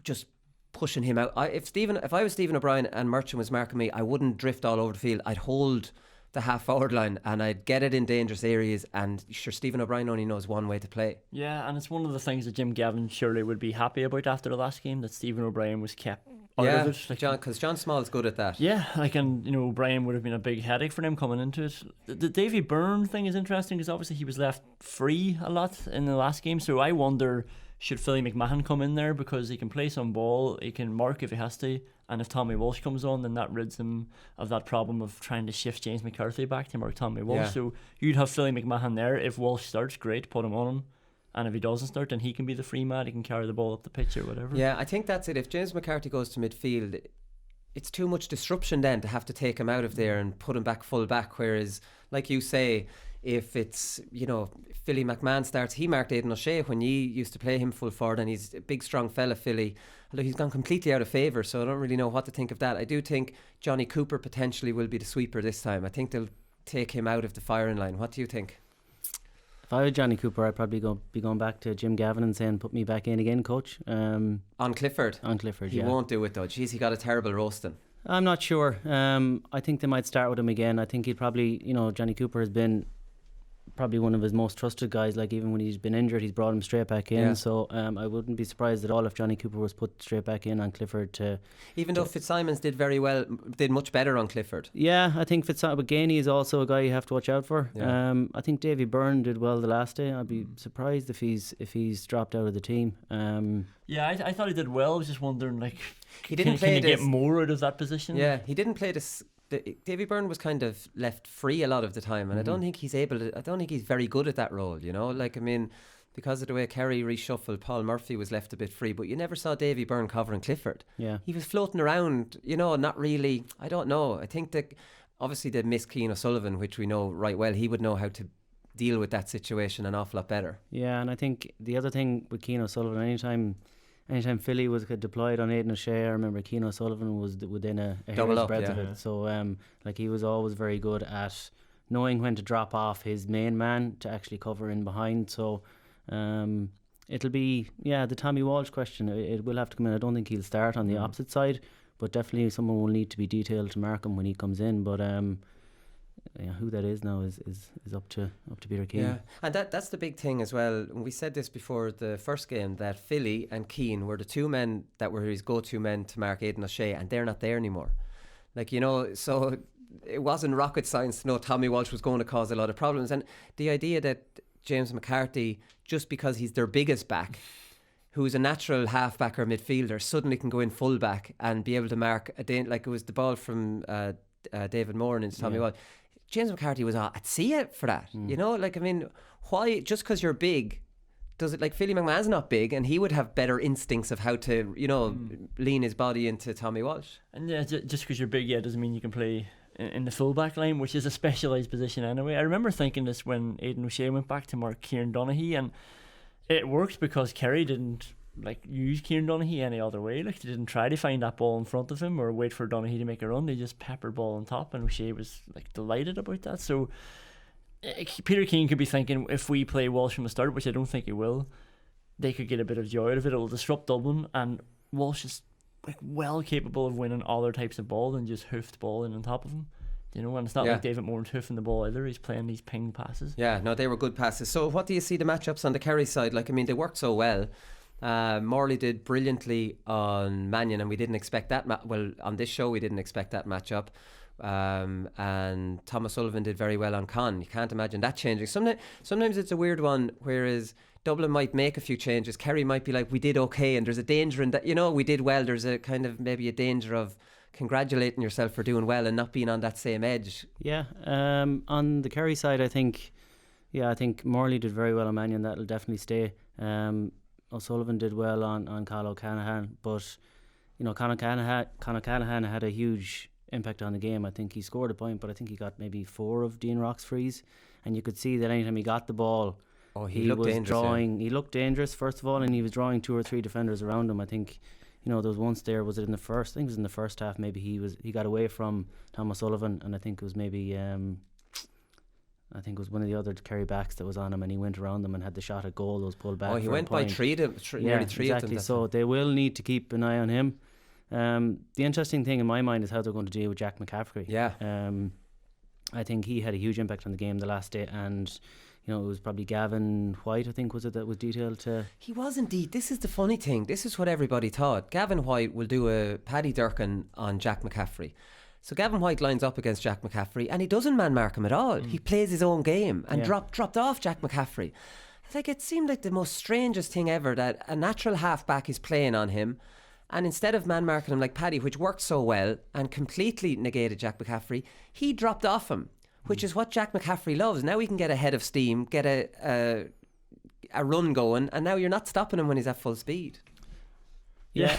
just pushing him out. If I was Stephen O'Brien and Merchant was marking me, I wouldn't drift all over the field. I'd hold the half forward line and I'd get it in dangerous areas. And sure, Stephen O'Brien only knows one way to play. Yeah, and it's one of the things that Jim Gavin surely would be happy about after the last game, that Stephen O'Brien was kept out of it. Because John Small's good at that. Yeah, and you know, O'Brien would have been a big headache for them coming into it. The Davy Byrne thing is interesting, because obviously he was left free a lot in the last game, so I wonder, should Philly McMahon come in there, because he can play some ball, he can mark if he has to, and if Tommy Walsh comes on, then that rids him of that problem of trying to shift James McCarthy back to mark Tommy Walsh. Yeah. So you'd have Philly McMahon there. If Walsh starts, great, put him on him. And if he doesn't start, then he can be the free man, he can carry the ball up the pitch or whatever. Yeah, I think that's it. If James McCarthy goes to midfield, it's too much disruption then to have to take him out of there and put him back full back. Whereas, like you say, if it's, you know, Philly McMahon starts, he marked Aidan O'Shea when you used to play him full forward, and he's a big strong fella, Philly. Although he's gone completely out of favour, so I don't really know what to think of that. I do think Johnny Cooper potentially will be the sweeper this time. I think they'll take him out of the firing line. What do you think? if I were Johnny Cooper, I'd probably be going back to Jim Gavin and saying, put me back in again, coach. On Clifford? On Clifford, He won't do it though. Jeez, he got a terrible roasting. I'm not sure. I think they might start with him again. I think he'd probably, Johnny Cooper has been probably one of his most trusted guys. Like, even when he's been injured, he's brought him straight back in. Yeah. So I wouldn't be surprised at all if Johnny Cooper was put straight back in on Clifford Even though Fitzsimons did much better on Clifford. Yeah, I think Fitzsimons, but Gainey is also a guy you have to watch out for. Yeah. I think Davy Byrne did well the last day. I'd be surprised if he's dropped out of the team. Yeah, I thought he did well. I was just wondering, like, He didn't can he play get more out of that position? Yeah, he didn't play this. Davy Byrne was kind of left free a lot of the time, and I don't think he's able to. I don't think he's very good at that role. Because of the way Kerry reshuffled, Paul Murphy was left a bit free, but you never saw Davy Byrne covering Clifford. Yeah, he was floating around. Not really. I don't know. I think that obviously they missed Cian O'Sullivan, which we know right well. He would know how to deal with that situation an awful lot better. Yeah, and I think the other thing with Cian O'Sullivan, anytime Philly was deployed on Aidan O'Shea, I remember Cian O'Sullivan was within a hair's breadth of it. So he was always very good at knowing when to drop off his main man to actually cover in behind. So it'll be the Tommy Walsh question. It will have to come in. I don't think he'll start on the opposite side, but definitely someone will need to be detailed to mark him when he comes in. But who that is now is up to Peter Keane. Yeah, and that's the big thing as well. We said this before the first game, that Philly and Keane were the two men that were his go-to men to mark Aidan O'Shea, and they're not there anymore. So it wasn't rocket science to know Tommy Walsh was going to cause a lot of problems. And the idea that James McCarthy, just because he's their biggest back, who's a natural half-back or midfielder, suddenly can go in full-back and be able to mark like it was the ball from David Moore into Tommy Walsh. James McCarthy was at sea for that. Why, just because you're big, does it, like, Philly McMahon's not big, and he would have better instincts of how to, lean his body into Tommy Walsh. And just because you're big, doesn't mean you can play in the full-back line, which is a specialised position anyway. I remember thinking this when Aidan O'Shea went back to mark Kieran Donaghy, and it worked because Kerry didn't use Kieran Donaghy any other way. They didn't try to find that ball in front of him or wait for Donaghy to make a run. They just peppered ball on top, and O'Shea was delighted about that. So Peter Keane could be thinking, if we play Walsh from the start, which I don't think he will, they could get a bit of joy out of it. It'll disrupt Dublin, and Walsh is well capable of winning other types of ball than just hoofed ball in on top of him. And it's not like David Moran's hoofing the ball either. He's playing these ping passes. Yeah, no, they were good passes. So what do you see the matchups on the Kerry side? They worked so well. Morley did brilliantly on Mannion, and we didn't expect that. On this show, we didn't expect that matchup. And Thomas Sullivan did very well on Con. You can't imagine that changing. Sometimes it's a weird one, whereas Dublin might make a few changes. Kerry might be like, we did okay, and there's a danger in that. We did well. There's a kind of maybe a danger of congratulating yourself for doing well and not being on that same edge. Yeah. On the Kerry side, I think Morley did very well on Mannion. That'll definitely stay. O'Sullivan did well on Carl O'Callaghan, but Conor O'Callaghan had a huge impact on the game. I think he scored a point, but I think he got maybe 4 of Dean Rock's frees, and you could see that anytime he got the ball, he looked was dangerous, drawing. He looked dangerous first of all, and he was drawing 2 or 3 defenders around him. I think, there was once there, was it in the first? I think it was in the first half. Maybe he got away from Thomas Sullivan, and I think it was maybe I think it was one of the other Kerry backs that was on him, and he went around them and had the shot at goal that was pulled back. He went by nearly three of them. So they will need to keep an eye on him. The interesting thing in my mind is how they're going to deal with Jack McCaffrey. Yeah. I think he had a huge impact on the game the last day, and it was probably Gavin White, I think, was it, that was detailed to... He was indeed. This is the funny thing. This is what everybody thought. Gavin White will do a Paddy Durkin on Jack McCaffrey. So Gavin White lines up against Jack McCaffrey, and he doesn't man-mark him at all. He plays his own game and dropped off Jack McCaffrey. It seemed like the most strangest thing ever that a natural half-back is playing on him, and instead of man-marking him like Paddy, which worked so well and completely negated Jack McCaffrey, he dropped off him, which is what Jack McCaffrey loves. Now he can get ahead of steam, get a run going, and now you're not stopping him when he's at full speed. Yeah.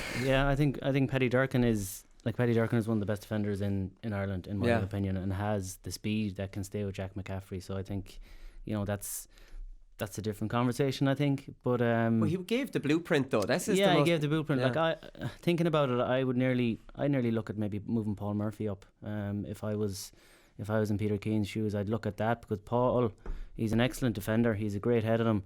I think Paddy Durkin is... Paddy Durkin is one of the best defenders in Ireland, in my opinion, and has the speed that can stay with Jack McCaffrey. So I think, that's a different conversation, I think. But he gave the blueprint, though. He gave the blueprint. I thinking about it, I nearly look at maybe moving Paul Murphy up. If I was in Peter Keane's shoes, I'd look at that, because Paul, he's an excellent defender. He's a great head on him.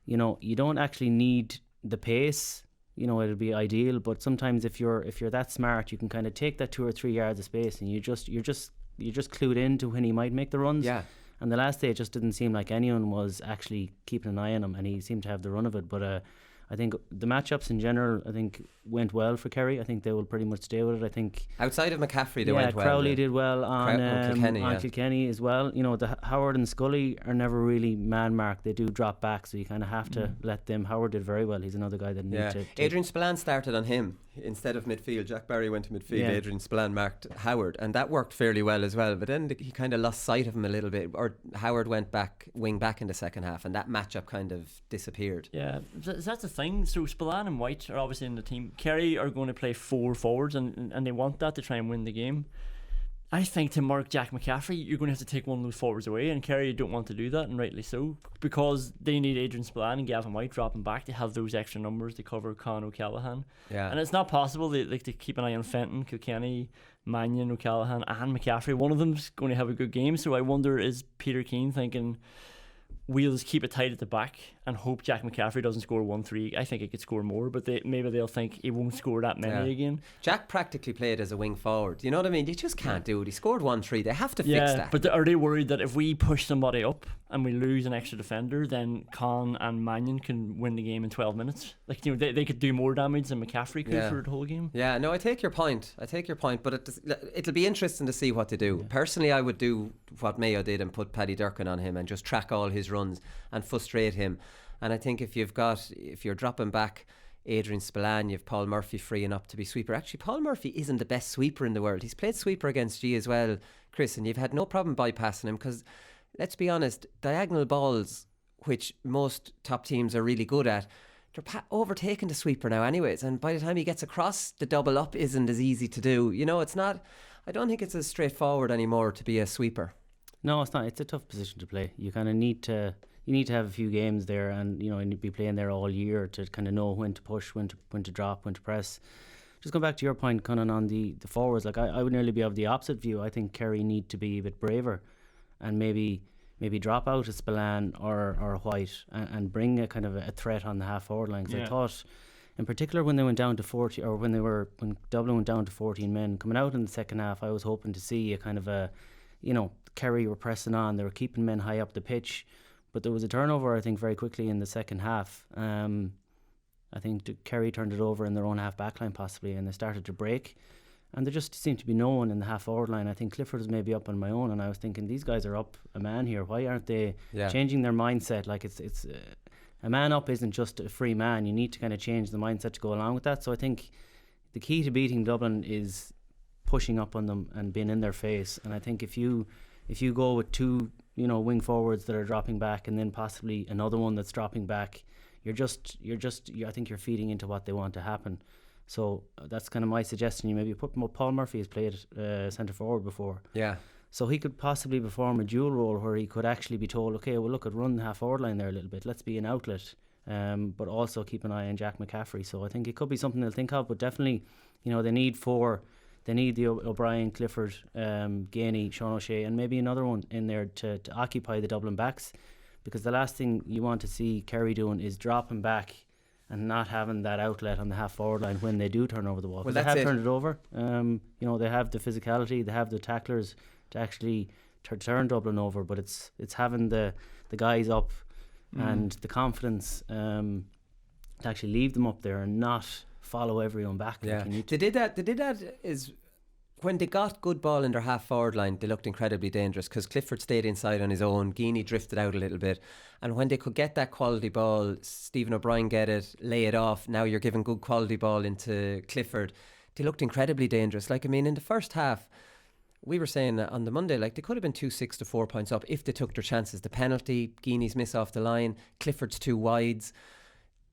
You don't actually need the pace. It'll be ideal, but sometimes if you're that smart, you can kind of take that 2 or 3 yards of space, and you're just clued in to when he might make the runs. Yeah. And the last day, it just didn't seem like anyone was actually keeping an eye on him, and he seemed to have the run of it. But I think the matchups in general, went well for Kerry. I think they will pretty much stay with it. I think outside of McCaffrey, they went well. Crowley did well on Kilkenny as well. The Howard and Scully are never really man marked. They do drop back, so you kind of have to let them. Howard did very well. He's another guy that needs to. Adrian Spillane started on him instead of midfield. Jack Barry went to midfield. Yeah. Adrian Spillane marked Howard, and that worked fairly well as well. But then he kind of lost sight of him a little bit, or Howard went wing back in the second half, and that matchup kind of disappeared. Yeah, that's the thing. So Spillane and White are obviously in the team. Kerry are going to play 4 forwards, and they want that to try and win the game. I think to mark Jack McCaffrey, you're going to have to take one of those forwards away, and Kerry don't want to do that, and rightly so, because they need Adrian Spillane and Gavin White dropping back to have those extra numbers to cover Con O'Callaghan. Yeah. And it's not possible to keep an eye on Fenton, Kilkenny, Mannion, O'Callaghan and McCaffrey. One of them's going to have a good game, so I wonder, is Peter Keane thinking, we'll just keep it tight at the back and hope Jack McCaffrey doesn't score 1-3. I think he could score more, but maybe they'll think he won't score that many again. Jack practically played as a wing forward. You know what I mean? You just can't do it. He scored 1-3. They have to fix that. But are they worried that if we push somebody up and we lose an extra defender, then Con and Mannion can win the game in 12 minutes? They could do more damage than McCaffrey could for the whole game. Yeah, no, I take your point, but it'll be interesting to see what they do. Personally, I would do what Mayo did and put Paddy Durkin on him and just track all his runs and frustrate him. And I think if you're dropping back Adrian Spillane, you've Paul Murphy freeing up to be sweeper. Actually, Paul Murphy isn't the best sweeper in the world. He's played sweeper against G as well, Chris, and you've had no problem bypassing him, because let's be honest, diagonal balls, which most top teams are really good at, they're overtaking the sweeper now anyways, and by the time he gets across, the double up isn't as easy to do. It's not, I don't think it's as straightforward anymore to be a sweeper. No, it's not. It's a tough position to play. You kind of need to have a few games there, and and be playing there all year to kind of know when to push, when to drop, when to press. Just going back to your point, Conan, on the forwards, I would nearly be of the opposite view. I think Kerry need to be a bit braver, and maybe drop out a Spillane or White and bring a kind of a threat on the half forward line. Because I thought, in particular, when they went down to 40, or when Dublin went down to 14 men coming out in the second half, I was hoping to see a kind of a, Kerry were pressing on, they were keeping men high up the pitch, but there was a turnover, I think, very quickly in the second half. I think Kerry turned it over in their own half back line possibly, and they started to break, and there just seemed to be no one in the half forward line. I think Clifford was maybe up on my own, and I was thinking, these guys are up a man here. Why aren't they changing their mindset? It's a man up isn't just a free man. You need to kind of change the mindset to go along with that. So I think the key to beating Dublin is pushing up on them and being in their face. And I think if you go with 2 wing forwards that are dropping back, and then possibly another one that's dropping back, I think you're feeding into what they want to happen. So that's kind of my suggestion. You maybe put Paul Murphy has played centre forward before. Yeah. So he could possibly perform a dual role where he could actually be told, okay, well, look, at run the half forward line there a little bit. Let's be an outlet, but also keep an eye on Jack McCaffrey. So I think it could be something they'll think of. But definitely, they need the O'Brien, Clifford, Gainey, Sean O'Shea, and maybe another one in there to occupy the Dublin backs. Because the last thing you want to see Kerry doing is dropping back and not having that outlet on the half forward line when they do turn over the ball. Well, they have turned it over. They have the physicality, they have the tacklers to actually turn Dublin over, but it's having the guys up and the confidence to actually leave them up there and not follow everyone back. Yeah, like they did that is when they got good ball in their half forward line, they looked incredibly dangerous because Clifford stayed inside on his own, Geaney drifted out a little bit, and when they could get that quality ball, Stephen O'Brien get it, lay it off, now you're giving good quality ball into Clifford, they looked incredibly dangerous. Like, I mean, in the first half, we were saying on the Monday, like, they could have been 2-6 to 4 points up if they took their chances. The penalty, Geaney's miss off the line, Clifford's two wides,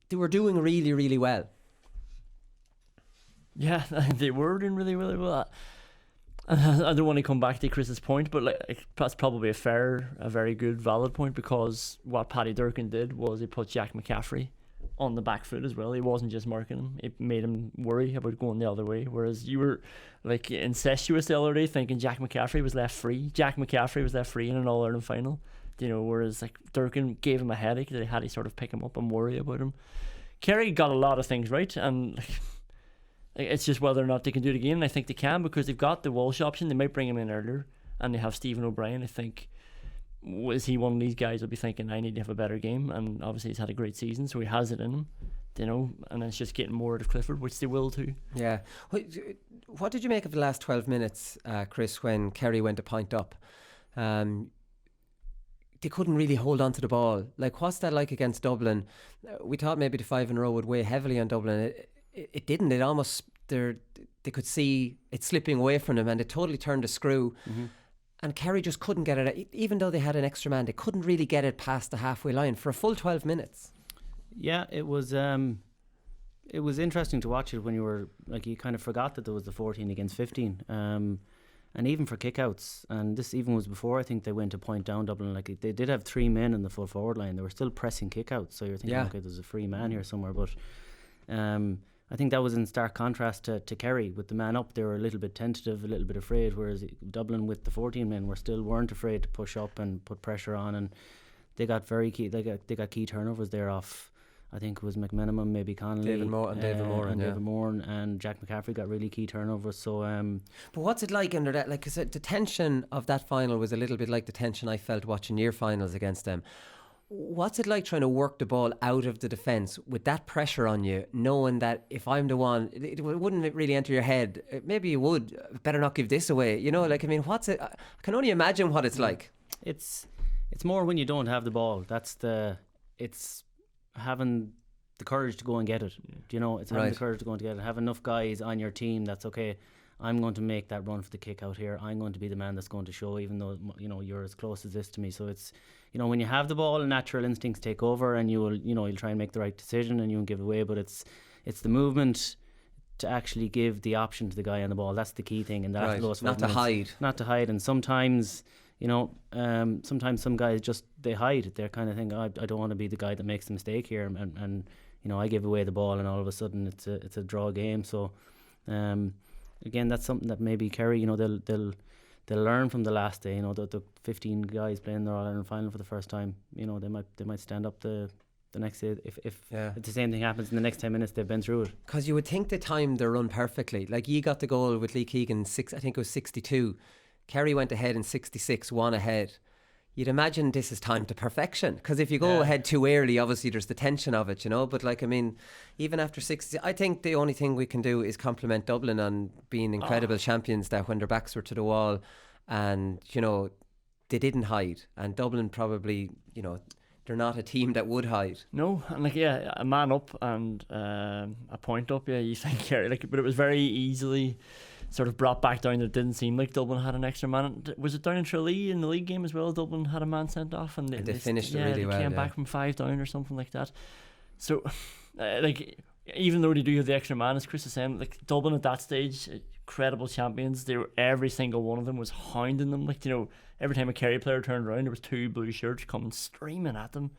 they were doing really, really well. Yeah, they were doing really, really well. I don't want to come back to Chris's point, but that's probably a very good, valid point, because what Paddy Durcan did was he put Jack McCaffrey on the back foot as well. He wasn't just marking him; it made him worry about going the other way. Whereas you were like incestuous the other day, thinking Jack McCaffrey was left free. Jack McCaffrey was left free in an All-Ireland final. Whereas like Durcan gave him a headache that he had to sort of pick him up and worry about him. Kerry got a lot of things right, and it's just whether or not they can do it again. And I think they can, because they've got the Walsh option. They might bring him in earlier, and they have Stephen O'Brien. I think, is he one of these guys will be thinking, I need to have a better game? And obviously he's had a great season, so he has it in him, and then it's just getting more out of Clifford, which they will too. Yeah. What did you make of the last 12 minutes, Chris, when Kerry went a point up? They couldn't really hold on to the ball. Like, what's that like against Dublin? We thought maybe the 5 in a row would weigh heavily on Dublin. It didn't. It almost, they could see it slipping away from them, and it totally turned a screw. Mm-hmm. And Kerry just couldn't get it, even though they had an extra man, they couldn't really get it past the halfway line for a full 12 minutes. Yeah, it was interesting to watch it when you were, like, you kind of forgot that there was the 14 against 15. And even for kickouts, and this even was before I think they went a point down Dublin, like they did have 3 men in the full forward line. They were still pressing kickouts, so you're thinking, okay, there's a free man here somewhere. But I think that was in stark contrast to Kerry. With the man up, they were a little bit tentative, a little bit afraid, whereas Dublin with the 14 men weren't afraid to push up and put pressure on, and they got they got key turnovers there off, I think it was McMenamin, maybe Connolly, David Moore, and Jack McCaffrey got really key turnovers. So, but what's it like under that? Like, cause the tension of that final was a little bit like the tension I felt watching your finals against them. What's it like trying to work the ball out of the defence with that pressure on you, knowing that if I'm the one, it wouldn't really enter your head? Maybe you would. Better not give this away. Like, I mean, what's it? I can only imagine what it's like. It's more when you don't have the ball. It's having the courage to go and get it. It's having the courage to go and get it. Have enough guys on your team that's okay. I'm going to make that run for the kick out here. I'm going to be the man that's going to show, even though you're as close as this to me. So it's when you have the ball, natural instincts take over, and you'll try and make the right decision, and you won't give away. But it's the movement to actually give the option to the guy on the ball. That's the key thing, and that's not to hide. Not to hide, and sometimes. Sometimes some guys just they hide. They're kind of thinking, I don't want to be the guy that makes the mistake here, and I give away the ball, and all of a sudden it's a draw game. So again, that's something that maybe Kerry, they'll learn from the last day. The 15 guys playing their All-Ireland final for the first time. They might stand up the next day if the same thing happens in the next 10 minutes they've been through it. Because you would think they timed their run perfectly. Like, you got the goal with Lee Keegan, I think it was 62. Kerry went ahead in 66, 1 ahead. You'd imagine this is timed to perfection, because if you go ahead too early, obviously there's the tension of it, but like, I mean, even after 60, I think the only thing we can do is compliment Dublin on being incredible champions, that when their backs were to the wall and they didn't hide, and Dublin probably they're not a team that would hide. No, and a man up and a point up, you think Kerry, but it was very easily sort of brought back down. It didn't seem like Dublin had an extra man. Was it down in Tralee in the league game as well? Dublin had a man sent off, and they finished it really well. They came back from 5 down or something like that. So, even though they do have the extra man, as Chris is saying, like Dublin at that stage, credible champions. They were, every single one of them was hounding them. Like, you know, every time a Kerry player turned around, there was 2 blue shirts coming streaming at them.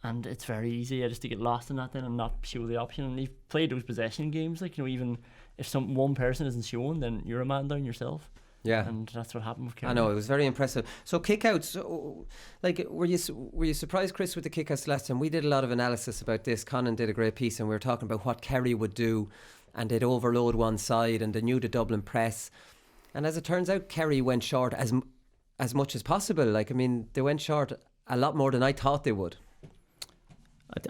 And it's very easy just to get lost in that then and not show the option. And they've played those possession games, like, you know, even if one person isn't showing, then you're a man down yourself. Yeah, and that's what happened with Kerry. I know, it was very impressive. So kickouts, like, were you surprised, Chris, with the kickouts last time? We did a lot of analysis about this. Conan did a great piece, and we were talking about what Kerry would do, and they'd overload one side, and they knew the Dublin press. And as it turns out, Kerry went short as much as possible. Like, I mean, they went short a lot more than I thought they would.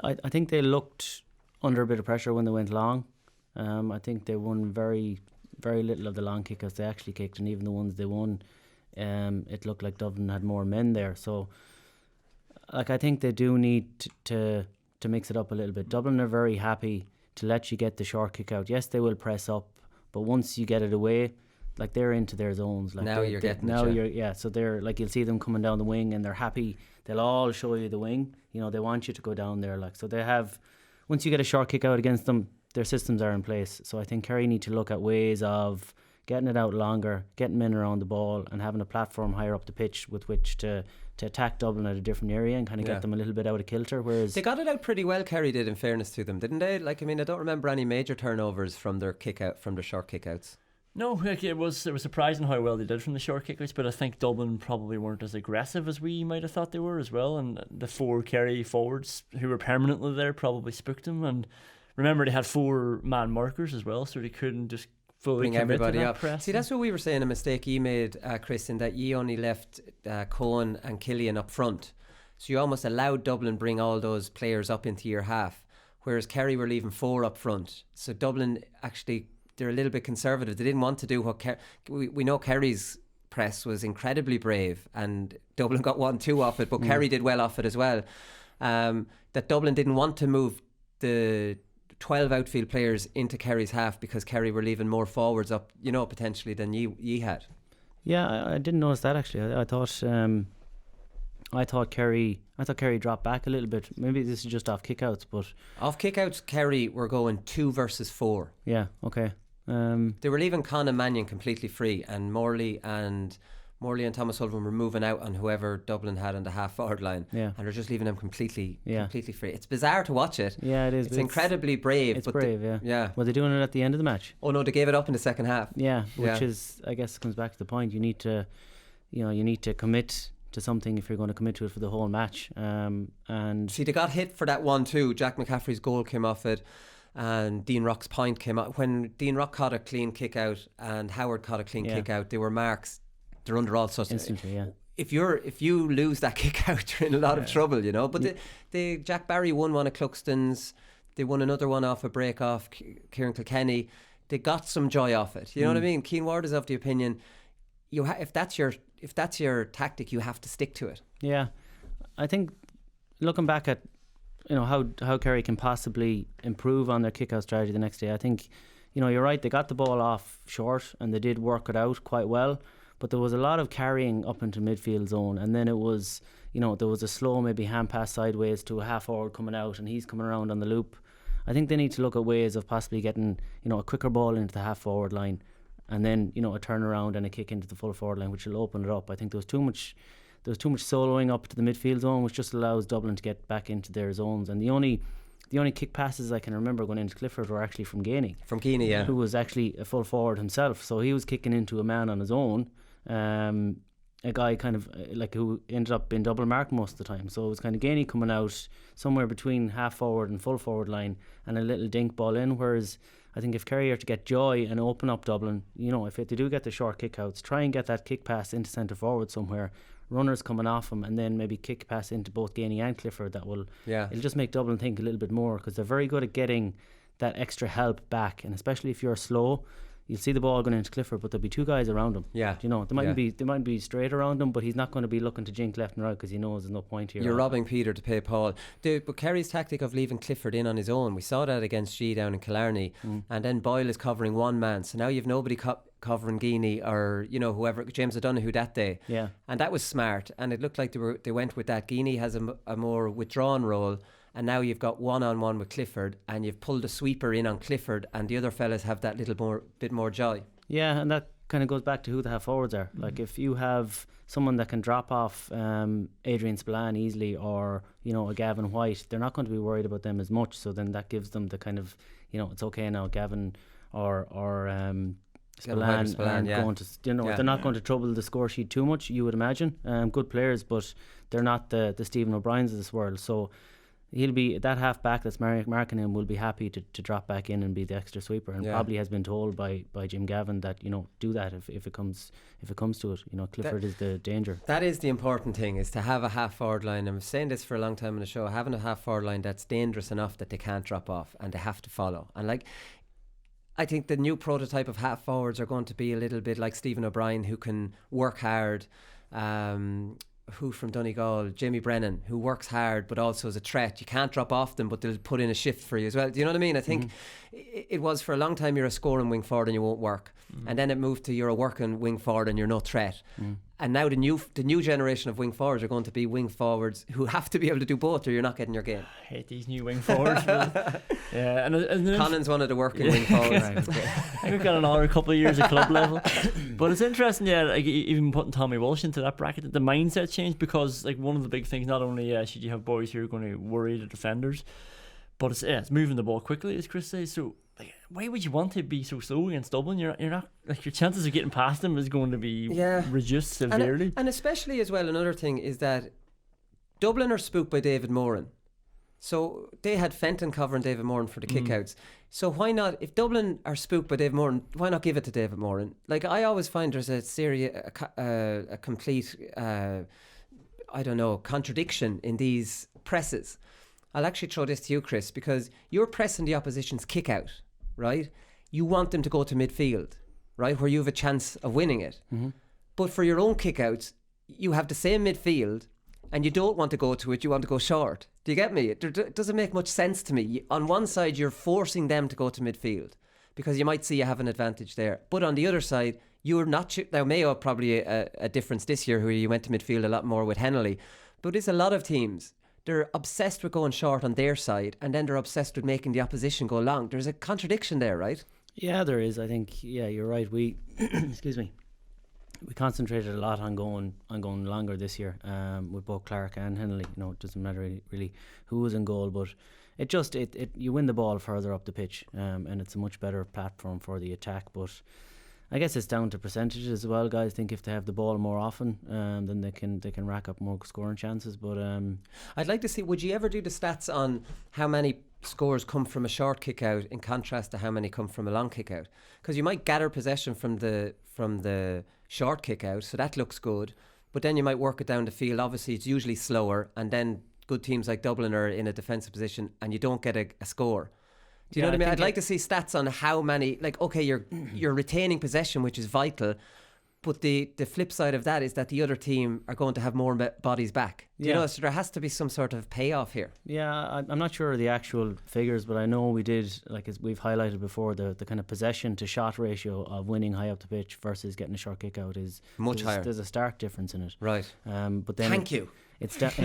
I think they looked under a bit of pressure when they went long. I think they won very, very little of the long kickouts they actually kicked, and even the ones they won, it looked like Dublin had more men there. So, like, I think they do need to mix it up a little bit. Dublin are very happy to let you get the short kick out. Yes, they will press up, but once you get it away, like, they're into their zones. Like, now you're getting it. Yeah. So they're like, you'll see them coming down the wing, and they're happy. They'll all show you the wing. You know, they want you to go down there. Like, so they have. Once you get a short kick out against them, their systems are in place. So I think Kerry need to look at ways of getting it out longer, getting men around the ball, and having a platform higher up the pitch with which to attack Dublin at a different area and kind of get them a little bit out of kilter. Whereas they got it out pretty well, Kerry did, in fairness to them, didn't they? Like, I mean, I don't remember any major turnovers from their kick out, from the short kick outs. No, like, it was surprising how well they did from the short kickouts, but I think Dublin probably weren't as aggressive as we might have thought they were as well, and the 4 Kerry forwards who were permanently there probably spooked them. And remember, they had 4-man markers as well, so they couldn't just fully bring commit everybody to that up. press. See, that's what we were saying, a mistake you made, Chris, in that you only left Cohen and Killian up front, so you almost allowed Dublin bring all those players up into your half, whereas Kerry were leaving 4 up front. So Dublin actually, they're a little bit conservative. They didn't want to do what we know Kerry's press was incredibly brave, and Dublin got 1-2 off it, but Kerry did well off it as well. That Dublin didn't want to move the 12 outfield players into Kerry's half because Kerry were leaving more forwards up, you know, potentially than ye had. Yeah, I didn't notice that actually. I thought Kerry dropped back a little bit. Maybe this is just off kickouts, but off kickouts, Kerry were going 2 versus 4. Yeah, okay. They were leaving Conor Mannion completely free, and Morley and Thomas Sullivan were moving out on whoever Dublin had on the half forward line. Yeah. And they're just leaving them completely free. It's bizarre to watch it. Yeah, it is. It's incredibly brave. It's brave, yeah. Yeah. Were they doing it at the end of the match? Oh no, they gave it up in the second half. Yeah, which is, I guess, comes back to the point. You need to commit to something if you're going to commit to it for the whole match. And see, they got hit for that 1-2. Jack McCaffrey's goal came off it, and Dean Rock's point came out. When Dean Rock caught a clean kick out and Howard caught a clean kick out, they were marks. They're under all sorts. Instantly, yeah. If you lose that kick out, you're in a lot of trouble, you know. But the Jack Barry won one of Cluxton's. They won another one off a break off Kieran Kilkenny. They got some joy off it. You know what I mean? Keane Ward is of the opinion, if that's your tactic, you have to stick to it. Yeah, I think looking back at, you know, how Kerry can possibly improve on their kick-out strategy the next day, I think, you know, you're right, they got the ball off short and they did work it out quite well, but there was a lot of carrying up into midfield zone, and then it was, you know, there was a slow maybe hand pass sideways to a half forward coming out, and he's coming around on the loop. I think they need to look at ways of possibly getting, you know, a quicker ball into the half forward line, and then, you know, a turnaround and a kick into the full forward line, which will open it up. I think there was too much soloing up to the midfield zone, which just allows Dublin to get back into their zones. And the only kick passes I can remember going into Clifford were actually from Gainey. From Gainey, yeah. Who was actually a full forward himself. So he was kicking into a man on his own. A guy kind of like who ended up being double marked most of the time. So it was kind of Gainey coming out somewhere between half forward and full forward line and a little dink ball in. Whereas I think if Kerry are to get joy and open up Dublin, you know, if they do get the short kick outs, try and get that kick pass into centre forward somewhere, runners coming off him, and then maybe kick pass into both Gainey and Clifford. It'll just make Dublin think a little bit more, because they're very good at getting that extra help back, and especially if you're slow, you'll see the ball going into Clifford, but there'll be 2 guys around him. Yeah, you know, they might be straight around him, but he's not going to be looking to jink left and right because he knows there's no point here. You're robbing Peter to pay Paul. But Kerry's tactic of leaving Clifford in on his own, we saw that against G down in Killarney, and then Boyle is covering one man, so now you've nobody covering Gainey or, you know, whoever, James O'Donoghue that day. Yeah, and that was smart, and it looked like they went with that. Gainey has a more withdrawn role, and now you've got one-on-one with Clifford, and you've pulled a sweeper in on Clifford, and the other fellas have that bit more joy. Yeah, and that kind of goes back to who the half forwards are. Like if you have someone that can drop off Adrian Spillane easily, or a Gavin White, they're not going to be worried about them as much. So then that gives them the kind of it's okay now. Gavin or Spillane aren't going to they're not going to trouble the score sheet too much. You would imagine. Good players, but they're not the Stephen O'Briens of this world. So he'll be that half back that's marking him will be happy to drop back in and be the extra sweeper, and probably has been told by Jim Gavin that do that if it comes to it. Clifford is the danger. That is the important thing, is to have a half forward line. I'm saying this for a long time in the show, having a half forward line that's dangerous enough that they can't drop off and they have to follow. And I think the new prototype of half forwards are going to be a little bit like Stephen O'Brien, who can work hard. Who from Donegal, Jamie Brennan, who works hard but also is a threat. You can't drop off them, but they'll put in a shift for you as well. Do you know what I mean? I think it was for a long time you're a scoring wing forward and you won't work, and then it moved to you're a working wing forward and you're no threat. And now the new generation of wing forwards are going to be wing forwards who have to be able to do both, or you're not getting your game. I hate these new wing forwards. Yeah, and Conan's one of the working wing forwards. I think we've got another couple of years at club level. But it's interesting, even putting Tommy Walsh into that bracket, the mindset changed, because one of the big things, not only should you have boys who are going to worry the defenders, but it's moving the ball quickly, as Chris says. So why would you want to be so slow against Dublin? You're not, your chances of getting past them is going to be reduced severely. And especially as well, another thing is that Dublin are spooked by David Moran. So they had Fenton covering David Moran for the kickouts. So why not, if Dublin are spooked by David Moran, why not give it to David Moran? I always find there's a complete contradiction in these presses. I'll actually throw this to you, Chris, because you're pressing the opposition's kick out, right? You want them to go to midfield, right, where you have a chance of winning it. But for your own kick outs, you have the same midfield and you don't want to go to it, you want to go short. Do you get me? It doesn't make much sense to me. On one side, you're forcing them to go to midfield because you might see you have an advantage there. But on the other side, you're not... Now, Mayo probably a difference this year, where you went to midfield a lot more with Hennelly. But there's a lot of teams... They're obsessed with going short on their side, and then they're obsessed with making the opposition go long. There's a contradiction there, right? Yeah, there is. I think, you're right. We, excuse me, we concentrated a lot on going longer this year, with both Clark and Hennelly. It doesn't matter really who was in goal, but it you win the ball further up the pitch, and it's a much better platform for the attack. But I guess it's down to percentages as well, guys. I think if they have the ball more often, then they can rack up more scoring chances. But I'd like to see, would you ever do the stats on how many scores come from a short kick out in contrast to how many come from a long kick out? Because you might gather possession from the short kick out, so that looks good, but then you might work it down the field. Obviously it's usually slower, and then good teams like Dublin are in a defensive position and you don't get a score. Do you know what I mean? I'd like to see stats on how many, you're retaining possession, which is vital, but the flip side of that is that the other team are going to have more bodies back. Do you know? So there has to be some sort of payoff here. Yeah, I'm not sure of the actual figures, but I know we did, as we've highlighted before, the kind of possession to shot ratio of winning high up the pitch versus getting a short kick out is much higher. There's a stark difference in it. Right. But then Thank you. It's but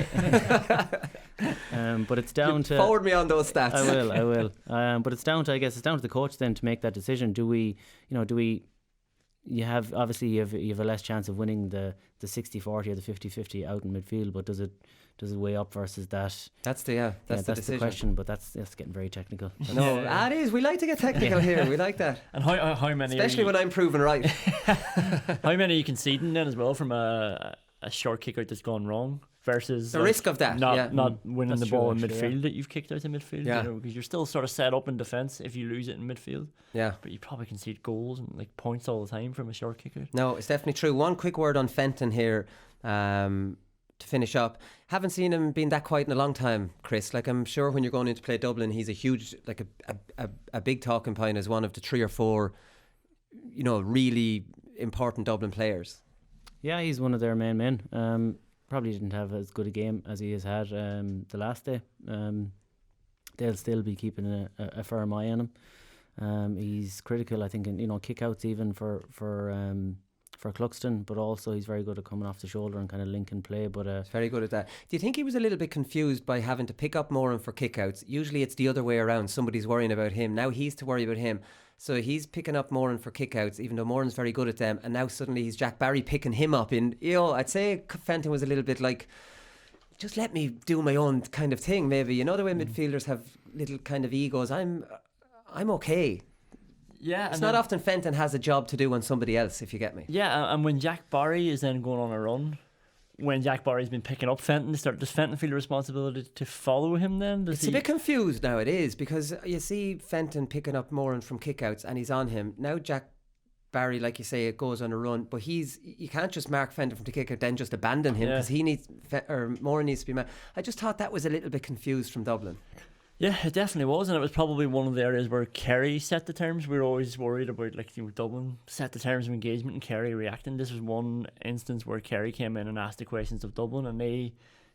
it's down to forward me on those stats. I will. But it's down to the coach then to make that decision. You have a less chance of winning the 60-40 or the 50-50 out in midfield, but does it weigh up versus that? That's the question. But that's getting very technical. No, it is. We like to get technical here. We like that. And how many? Especially when I'm proven right. How many are you conceding then as well from a short kick out that's gone wrong? Versus the risk of that, not winning that's the ball true, in midfield that you've kicked out in midfield, because you're still sort of set up in defence if you lose it in midfield. Yeah, but you probably concede goals and points all the time from a short kick out. No, it's definitely true. One quick word on Fenton here, to finish up. Haven't seen him being that quiet in a long time, Chris. I'm sure when you're going in to play Dublin, he's a huge, a big talking point as one of the 3 or 4, really important Dublin players. Yeah, he's one of their main men. Probably didn't have as good a game as he has had the last day. They'll still be keeping a firm eye on him. He's critical, I think, in kickouts even for Cluxton, but also he's very good at coming off the shoulder and kind of linking play. But He's very good at that. Do you think he was a little bit confused by having to pick up Moran for kickouts? Usually it's the other way around. Somebody's worrying about him. Now he's to worry about him. So he's picking up Moran for kickouts, even though Moran's very good at them. And now suddenly he's Jack Barry picking him up. I'd say Fenton was a little bit like, just let me do my own kind of thing, maybe. You know the way midfielders have little kind of egos. I'm okay. Yeah, it's not often Fenton has a job to do on somebody else, if you get me. Yeah, and when Jack Barry is then going on a run, when Jack Barry's been picking up Fenton, does Fenton feel the responsibility to follow him then? It's a bit confused now, it is, because you see Fenton picking up Moran from kickouts and he's on him. Now Jack Barry, like you say, it goes on a run, but you can't just mark Fenton from the kick out then just abandon him, because Moran needs to be marked. I just thought that was a little bit confused from Dublin. Yeah, it definitely was, and it was probably one of the areas where Kerry set the terms. We were always worried about Dublin set the terms of engagement and Kerry reacting. This was one instance where Kerry came in and asked the questions of Dublin, and they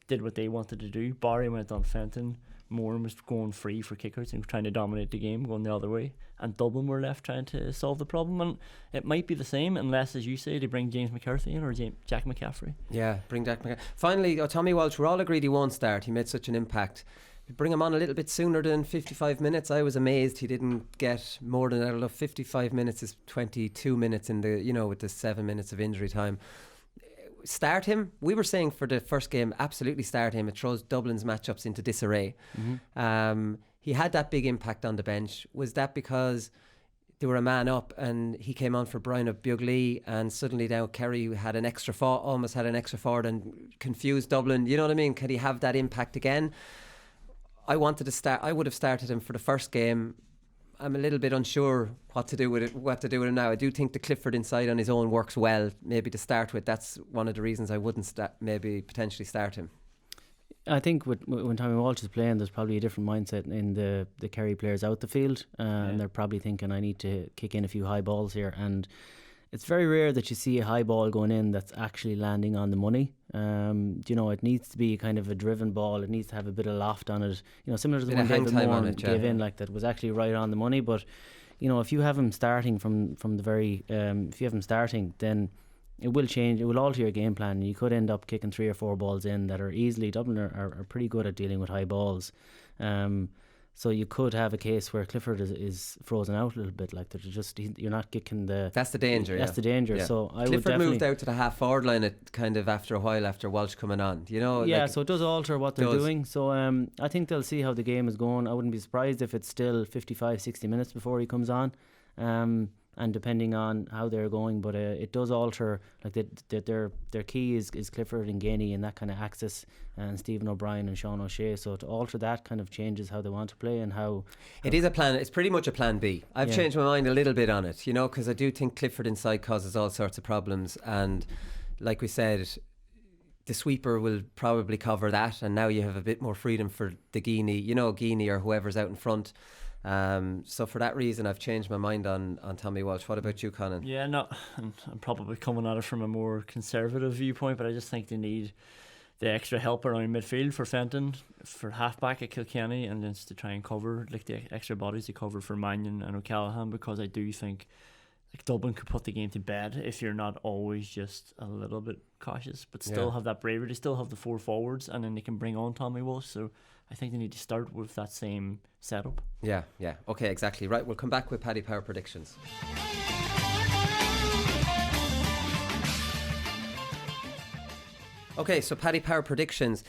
did what they wanted to do. Barry went on Fenton. Moran was going free for kickouts and trying to dominate the game, going the other way, and Dublin were left trying to solve the problem. And it might be the same unless, as you say, they bring James McCarthy in or Jack McCaffrey. Yeah, bring Jack McCaffrey. Finally, Tommy Walsh, we're all agreed he won't start. He made such an impact. Bring him on a little bit sooner than 55 minutes. I was amazed he didn't get more than that. 55 minutes is 22 minutes in the, with the 7 minutes of injury time. Start him. We were saying for the first game, absolutely start him. It throws Dublin's matchups into disarray. Mm-hmm. He had that big impact on the bench. Was that because they were a man up and he came on for Brian Buglee, and suddenly now Kerry had almost had an extra forward and confused Dublin? You know what I mean? Could he have that impact again? I wanted to start. I would have started him for the first game. I'm a little bit unsure what to do with him now. I do think the Clifford inside on his own works well, maybe to start with. That's one of the reasons I wouldn't potentially start him. I think when Tommy Walsh is playing, there's probably a different mindset in the Kerry players out the field, and they're probably thinking, I need to kick in a few high balls here. And it's very rare that you see a high ball going in that's actually landing on the money. It needs to be kind of a driven ball. It needs to have a bit of loft on it. Similar to the one David Moore gave in, like that was actually right on the money. But if you have him starting from the very, if you have him starting, then it will change. It will alter your game plan. You could end up kicking 3 or 4 balls in that are easily. Dublin are pretty good at dealing with high balls. So you could have a case where Clifford is frozen out a little bit, like that. You're not kicking the. That's the danger. That's the danger. Yeah. So I Clifford would definitely moved out to the half forward line at kind of after a while after Walsh coming on. Yeah, so it does alter what they're doing. So I think they'll see how the game is going. I wouldn't be surprised if it's still 55, 60 minutes before he comes on. And depending on how they're going, but it does alter. Like their key is Clifford and Gainey and that kind of axis, and Stephen O'Brien and Sean O'Shea. So to alter that kind of changes how they want to play and how it is a plan. It's pretty much a plan B. I've changed my mind a little bit on it, because I do think Clifford inside causes all sorts of problems, and like we said, the sweeper will probably cover that, and now you have a bit more freedom for the Guinea or whoever's out in front. So for that reason, I've changed my mind on Tommy Walsh. What about you, Conan? Yeah, no, I'm probably coming at it from a more conservative viewpoint, but I just think they need the extra help around midfield for Fenton, for halfback at Kilkenny, and just to try and cover the extra bodies to cover for Mannion and O'Callaghan, because I do think Dublin could put the game to bed if you're not always just a little bit cautious, but still have that bravery. They still have the 4 forwards, and then they can bring on Tommy Walsh. So I think they need to start with that same setup. Yeah. Okay, exactly. Right, we'll come back with Paddy Power predictions. Okay, so Paddy Power predictions.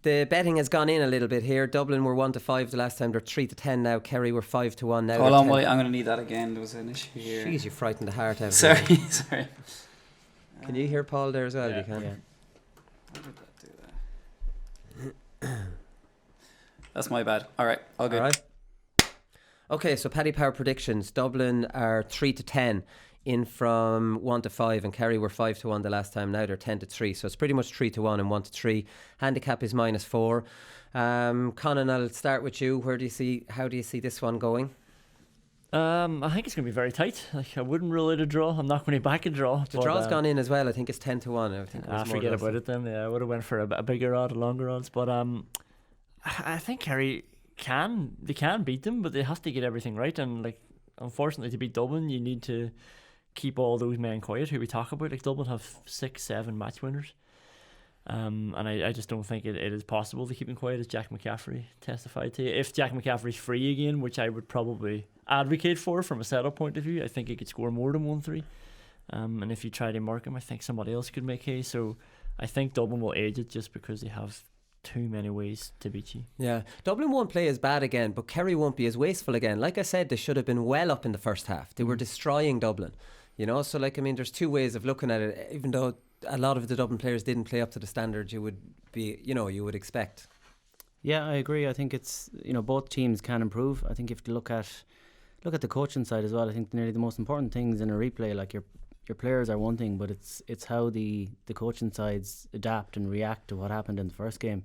The betting has gone in a little bit here. Dublin were 1-5 the last time. They're 3-10 now. Kerry were 5-1 now. Hold on, Wally. I'm going to need that again. There was an issue here. Jeez, you frightened the heart out of Sorry. Can you hear Paul there as well? Yeah. You can. Yeah. How did that do that? That's my bad. All right, all good. All right. Okay, so Paddy Power predictions. Dublin are 3-10 in from 1-5, and Kerry were 5-1 the last time. Now they're 10-3, so it's pretty much 3-1 and 1-3. Handicap is -4. Conan, I'll start with you. How do you see this one going? I think it's going to be very tight. I wouldn't rule out a draw. I'm not going to back a draw. The draw's gone in as well. I think it's 10-1. I think forget about it then. Yeah, I would have went for a bigger odd, a longer odds. But I think Kerry can beat them, but they have to get everything right. And unfortunately, to beat Dublin, you need to keep all those men quiet who we talk about. Like Dublin have 6-7 match winners. And I just don't think it is possible to keep them quiet, as Jack McCaffrey testified to. If Jack McCaffrey's free again, which I would probably advocate for from a setup point of view, I think he could score more than 1-3. And if you try to mark him, I think somebody else could make hay. So I think Dublin will age it just because they have too many ways to beat you. Yeah, Dublin won't play as bad again, but Kerry won't be as wasteful again. Like I said, they should have been well up in the first half. They were destroying Dublin, you know. So like, I mean, there's two ways of looking at it. Even though a lot of the Dublin players didn't play up to the standard you would be, you know, you would expect. Yeah, I agree. I think it's, you know, both teams can improve. I think if you look at the coaching side as well, I think nearly the most important things in a replay, like your players are one thing, but it's how the coaching sides adapt and react to what happened in the first game.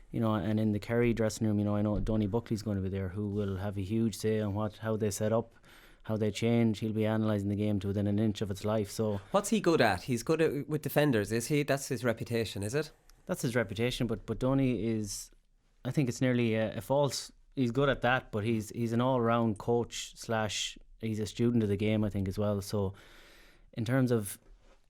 You know, and in the Kerry dressing room, you know, I know Donny Buckley's going to be there, who will have a huge say on how they set up, how they change. He'll be analysing the game to within an inch of its life. So what's he good at? He's good at with defenders, is he? That's his reputation, is it? That's his reputation, but Donny is, I think it's nearly a false. He's good at that, but he's an all-round coach / he's a student of the game, I think, as well. So in terms of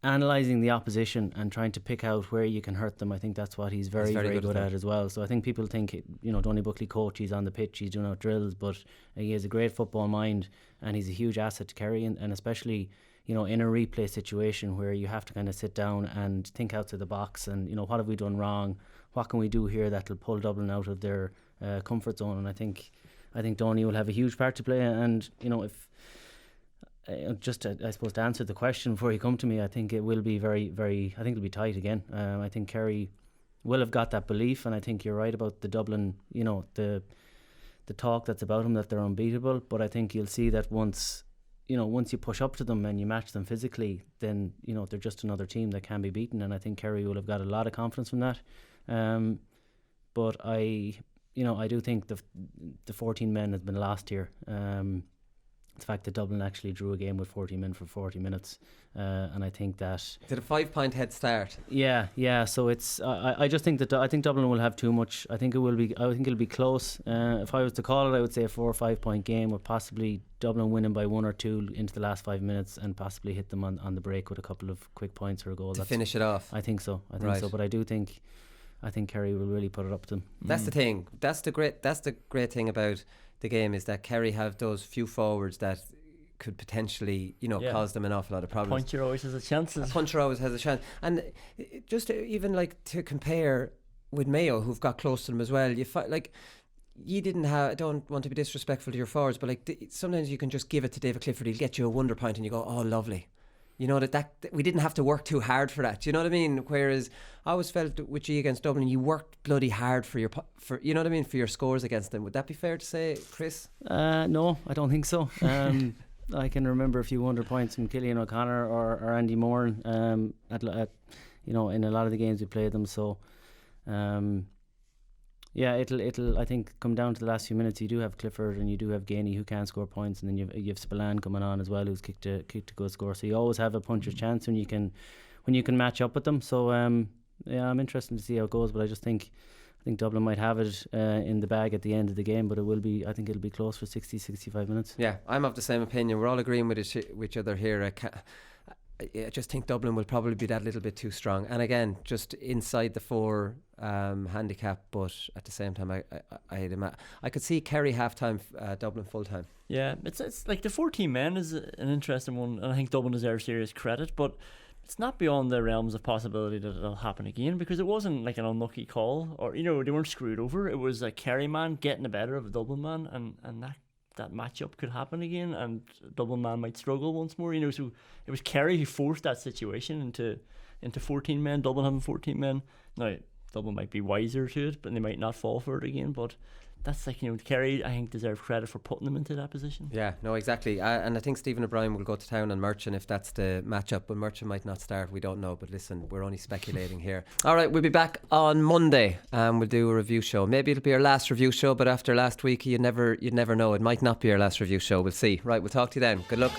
analysing the opposition and trying to pick out where you can hurt them, I think that's what he's very good at as well. So I think people think, you know, Donny Buckley coach, he's on the pitch, he's doing out drills, but he has a great football mind and he's a huge asset to Kerry, and especially, you know, in a replay situation where you have to kind of sit down and think outside the box and, you know, what have we done wrong, what can we do here that'll pull Dublin out of their comfort zone. And I think Donny will have a huge part to play. And, you know, if I suppose to answer the question before you come to me, I think it will be very, very, I think it'll be tight again. I think Kerry will have got that belief, and I think you're right about the Dublin, you know, the talk that's about them, that they're unbeatable. But I think you'll see that once you push up to them and you match them physically, then, you know, they're just another team that can be beaten, and I think Kerry will have got a lot of confidence from that. But I do think the 14 men has been lost here. The fact that Dublin actually drew a game with 40 men for 40 minutes, and I think that did a 5-point head start. Yeah. So it's I just think that I think Dublin will have too much. I think it'll be close. If I was to call it, I would say a 4 or 5 point game, with possibly Dublin winning by 1 or 2 into the last 5 minutes, and possibly hit them on the break with a couple of quick points or a goal to finish it off. I think so. But I think Kerry will really put it up to them. That's the thing. That's the great thing about the game, is that Kerry have those few forwards that could potentially, you know, cause them an awful lot of problems. Puncher always has a chance. And just even like to compare with Mayo, who've got close to them as well, you didn't have, I don't want to be disrespectful to your forwards, but like sometimes you can just give it to David Clifford, he'll get you a wonder point and you go, oh, lovely. You know, that we didn't have to work too hard for that. Do you know what I mean? Whereas I always felt with G against Dublin, you worked bloody hard for you know what I mean, for your scores against them. Would that be fair to say, Chris? No, I don't think so. I can remember a few wonder points from Cillian O'Connor or Andy Moore. At you know, in a lot of the games we played them. So, yeah, it'll I think come down to the last few minutes. You do have Clifford and you do have Gainey, who can score points, and then you have Spillane coming on as well, who's kicked a good score. So you always have a puncher's chance when you can match up with them. So yeah, I'm interested to see how it goes, but I think Dublin might have it in the bag at the end of the game, but I think it'll be close for 60-65 minutes. Yeah, I'm of the same opinion. We're all agreeing with each other here. I just think Dublin will probably be that little bit too strong, and again, just inside the 4 handicap. But at the same time, I could see Kerry half time, Dublin full time. Yeah, it's like the 14 men is an interesting one, and I think Dublin deserves serious credit, but it's not beyond the realms of possibility that it'll happen again, because it wasn't like an unlucky call, or, you know, they weren't screwed over. It was a Kerry man getting the better of a Dublin man, and that matchup could happen again, and Dublin man might struggle once more, you know. So it was Kerry who forced that situation into 14 men, Dublin having 14 men. Now Dublin might be wiser to it, but they might not fall for it again. But that's like, you know, Kerry, I think, deserve credit for putting them into that position. Yeah, no, exactly. And I think Stephen O'Brien will go to town on Merchant if that's the matchup, but Merchant might not start, we don't know. But listen, we're only speculating here. Alright, we'll be back on Monday and we'll do a review show. Maybe it'll be our last review show, but after last week you'd never know. It might not be our last review show, we'll see. Right, we'll talk to you then. Good luck.